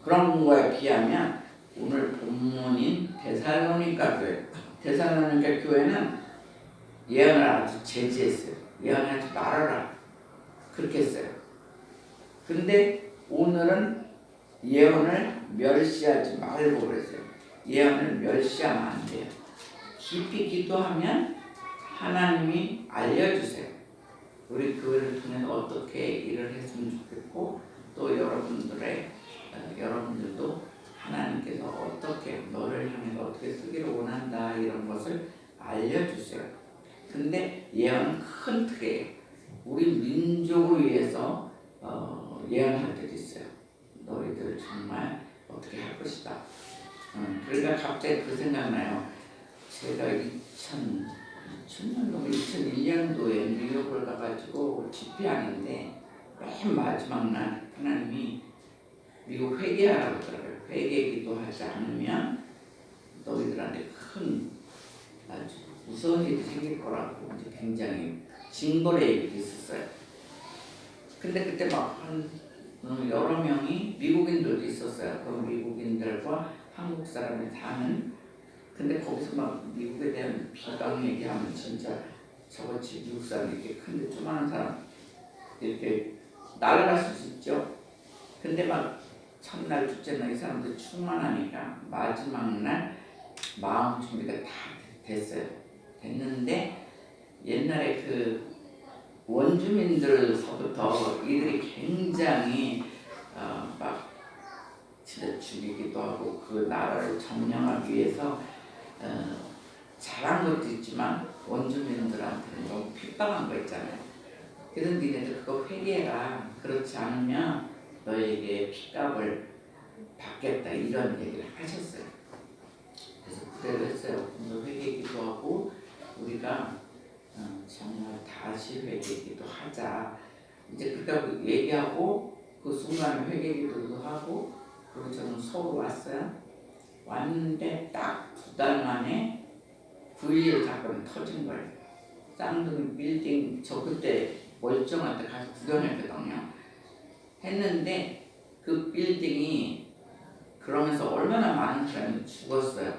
그런 거에 비하면 오늘 본문인 데살로니가 교회, 데살로니가 교회는 예언을 아주 제지했어요. 예언하지 말아라. 그렇게 했어요. 근데 오늘은 예언을 멸시하지 말고 그랬어요. 예언을 멸시하면 안 돼요. 깊이 기도하면 하나님이 알려주세요. 우리 교회를 통해 어떻게 일을 했으면 좋겠고 또 여러분들도 하나님께서 어떻게 너를 향해 어떻게 쓰기를 원한다 이런 것을 알려주세요. 근데 예언은 큰 틀이에요. 우리 민족을 위해서 예언할 때도 있어요. 너희들 정말 어떻게 할 것이다. 그러니까 갑자기 그 생각나요. 제가 2001년도에 뉴욕을 가가지고 집회하는데 맨 마지막 날 하나님이 미국 회개하라고 그러더라고요. 회개 기도하지 않으면 너희들한테 큰 아주 무서운 일이 생길 거라고 이제 굉장히 징벌의 얘기가 있었어요. 근데 그때 막 여러 명이 미국인들도 있었어요. 그 미국인들과 한국 사람이 사는. 근데 거기서 막 미국에 대한 비방 얘기하면 진짜 저같이 미국 사람 이렇게 큰데 조그마한 사람 이렇게 날아갈 수 있죠. 근데 막 첫날 둘째 날 이 사람들 충만하니까 마지막 날 마음 준비가 다 됐어요. 됐는데 옛날에 그 원주민들서부터 이들이 굉장히 막 진짜 죽이기도 하고 그 나라를 점령하기 위해서 잘한 것도 있지만 원주민들한테는 너무 핍박한 거 있잖아요. 그래서 니네들 그거 회개해라. 그렇지 않으면 너에게 핍박을 받겠다 이런 얘기를 하셨어요. 그래서 그대로 했어요. 회개기도 하고 우리가 정말 다시 회개기도 하자. 이제 그렇게 얘기하고 그 순간에 회개기도도 하고 그리고 저는 서울 왔어요. 왔는데 딱 2달 만에 9.11 사건이 터진 거예요. 쌍둥이 빌딩 저 그때 멀쩡할 때 가서 구경했거든요. 했는데 그 빌딩이 그러면서 얼마나 많은 사람이 죽었어요.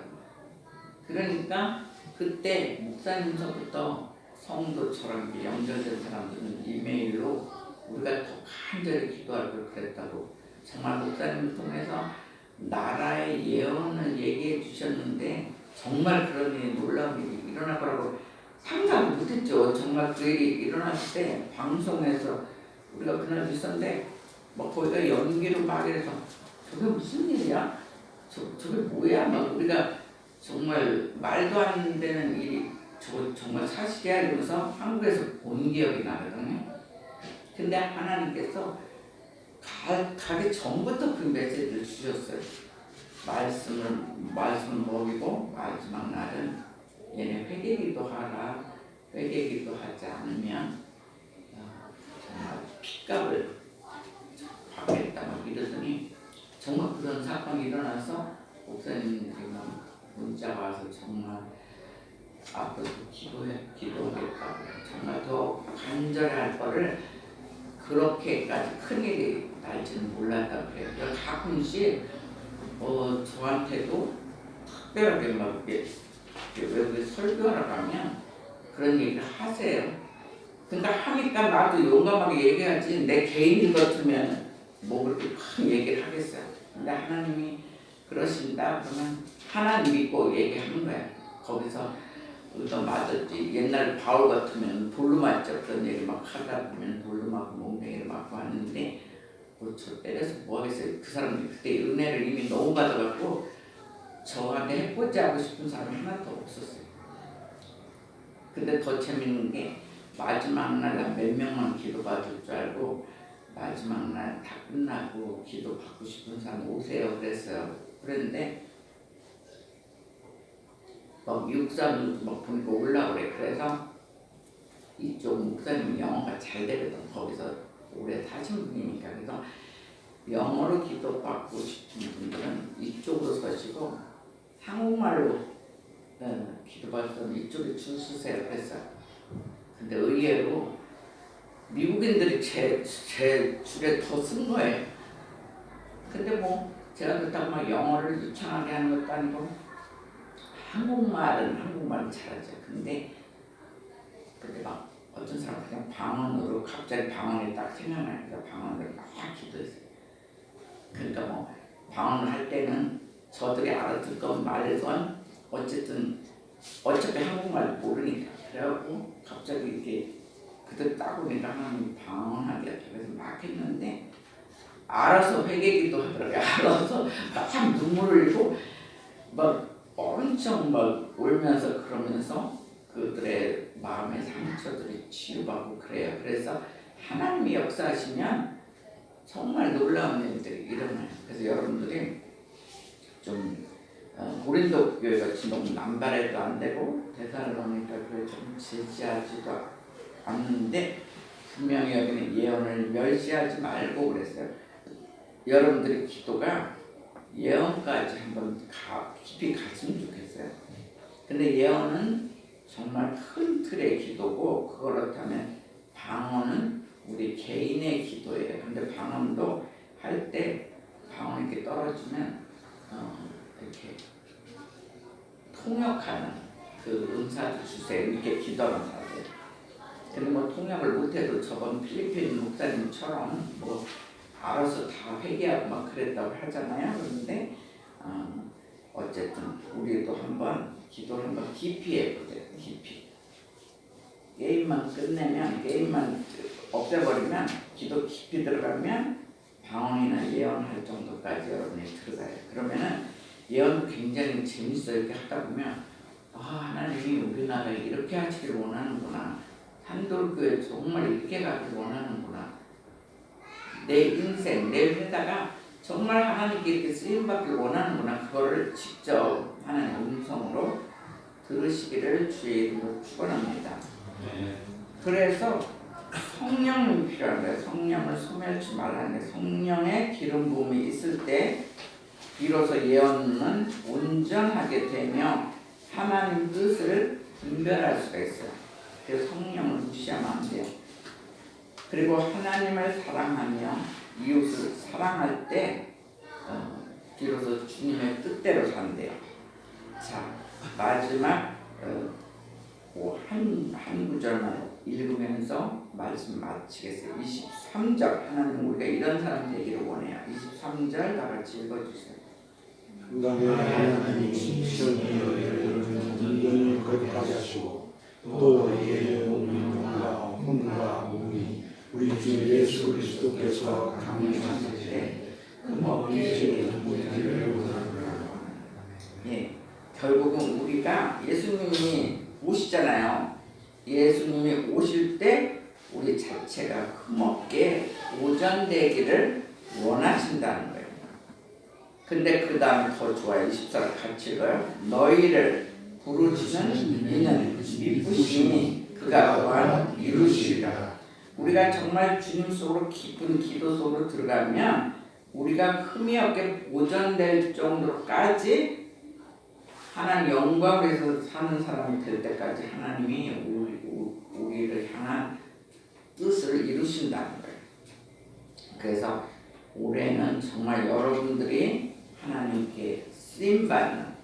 그러니까 그때 목사님서부터 성도처럼 연결된 사람들은 이메일로 우리가 더 간절히 기도할 걸 그랬다고 정말 목사님을 통해서 나라의 예언을 얘기해 주셨는데 정말 그런 일이 놀라운 일이 일어날 거라고 상상 못했죠. 정말 그 일이 일어났을 때 방송에서 우리가 그날 있었는데 막 거기가 연기로 막 이래서 저게 무슨 일이야? 저게 뭐야? 막 우리가 정말 말도 안 되는 일이 저거 정말 사실이야 이러면서 한국에서 본 기억이 나거든요. 근데 하나님께서 가기 전부터 그 메시지를 주셨어요. 말씀을 먹이고 마지막 날은 얘네 회개기도 하라. 회개기도 하지 않으면 정말 핏값을 받겠다 막 이러더니 정말 그런 사건이 일어나서 목사님들이 문자가 와서 정말 앞으로 기도하겠다고 정말 더 간절히 할 거를 그렇게까지 큰일이 날지는 몰랐다 그래요. 그러니까 가끔씩 저한테도 특별하게 막 외국에 설교하러 가면 그런 얘기를 하세요. 그러니까 하니까 나도 용감하게 얘기하지 내 개인인 것 같으면 뭐 그렇게 큰 얘기를 하겠어요. 근데 하나님이 그러신다 그러면 하나님 믿고 얘기하는 거야. 거기서 또 맞았지. 옛날 바울 같으면 돌로 맞죠. 그런 얘기 막 하다 보면 돌로 맞고 몽둥이를 맞고 하는데 저 때려서 뭐 하겠어요. 그 사람들이 그때 은혜를 이미 너무 받아갖고 저한테 해코지 하고 싶은 사람이 하나도 없었어요. 근데 더 재밌는 게 마지막 날 몇 명만 기도받을 줄 알고 마지막 날 다 끝나고 기도 받고 싶은 사람 오세요 그랬어요. 그랬는데 막 육사는 막 보니까 올라오래. 그래서 이쪽 목사님 영어가 잘 되거든. 거기서 오래 사신 분이니까. 그래서 영어로 기도받고 싶은 분들은 이쪽으로 서시고 한국말로 기도받을 때는 이쪽에 줄 서세요 그랬어요. 근데 의외로 미국인들이 제 줄에 더 쓴 거예요. 근데 뭐 제가 그렇다고 막 영어를 유창하게 하는 것도 아니고 한국말은 잘하죠. 근데 막 어떤 사람 그냥 방언으로 갑자기 방언이 딱 생각나니까 방언으로 막 기도했어요. 그러니까 뭐 방언을 할 때는 저들이 알아듣 건 말건 어쨌든 어차피 한국말 모르니까 그래갖고 갑자기 이렇게 그들 딱 보니까 하나님 방언하게 하죠. 그래서 막 했는데 알아서 회개기도 하더라고요. 알아서 막 눈물을 흘리고 막 엄청 막 울면서 그러면서 그들의 마음의 상처들이 치유받고 그래요. 그래서 하나님이 역사하시면 정말 놀라운 일들이 일어나요. 그래서 여러분들이 좀 고린도 교회 같이 너무 남발해도 안 되고 데살로니가 교회 좀 제지하지도 않는데 분명히 여기는 예언을 멸시하지 말고 그랬어요. 여러분들의 기도가 예언까지 한번 깊이 갔으면 좋겠어요. 근데 예언은 정말 큰 틀의 기도고 그렇다면 방언은 우리 개인의 기도예요. 근데 방언도 할 때 방언이 이렇게 떨어지면 이렇게 통역하는 그 은사도 주세요. 이렇게 기도를 하세요. 근데 뭐 통역을 못해도 저번 필리핀 목사님처럼 뭐 알아서 다 회개하고 막 그랬다고 하잖아요. 그런데 어쨌든 우리도 한번 기도를 한번 깊이 해보세요. 깊이. 게임만 끝내면 게임만 없애버리면 기도 깊이 들어가면 방언이나 예언할 정도까지 여러분이 들어가요. 그러면은 예언도 굉장히 재밌어요. 이렇게 하다 보면 하나님이 우리나라에 이렇게 하시기를 원하는구나. 한돌교회 정말 이렇게 가기를 원하는구나. 내 인생, 내 회사가 정말 하나님께 이렇게 쓰임받기를 원하는구나. 그거를 직접 하나님 음성으로 들으시기를 주의 이름으로 축원합니다. 그래서 성령이 필요한 거예요. 성령을 소멸치 말라는 게 성령의 기름 부음이 있을 때 비로소 예언은 온전하게 되며 하나님 뜻을 분별할 수가 있어요. 그래서 성령을 무시하면 안 돼요. 그리고 하나님을 사랑하며 이웃을 사랑할 때 비로소 주님의 뜻대로 산대요. 자, 마지막 한 구절만 읽으면서 말씀 마치겠어요. 23절 하나님 우리가 이런 사람 되기를 원해요. 23절 다 같이 읽어주세요. 건강에 하나님 시온이 너희를 온전히 거룩하게 하시고 또 너희의 몸과 혼과 몸이 우리 주 예수 그리스도께서 강림하실 때 먹기를 우리를 원하노라. 예, 결국은 우리가 예수님이 오시잖아요. 예수님이 오실 때 우리 자체가 흠없게 오전되기를 원하신다는 거예요. 근데 그 다음에 더 좋아요. 24절 같이 읽어요. 너희를 부르시는 이는 미쁘시니 그가 또한 이루시리라. 우리가 정말 주님 속으로 깊은 기도 속으로 들어가면 우리가 흠이 없게 보존될 정도로까지 하나님 영광을 위해서 사는 사람이 될 때까지 하나님이 우리를 향한 뜻을 이루신다는 거예요. 그래서 올해는 정말 여러분들이 하나님께 쓰임받는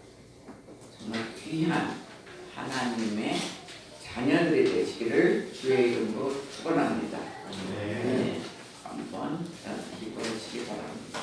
정말 귀한 하나님의 자녀들이 되시기를 주의 이름으로 축원합니다. 네, 한번 기도하시기 바랍니다.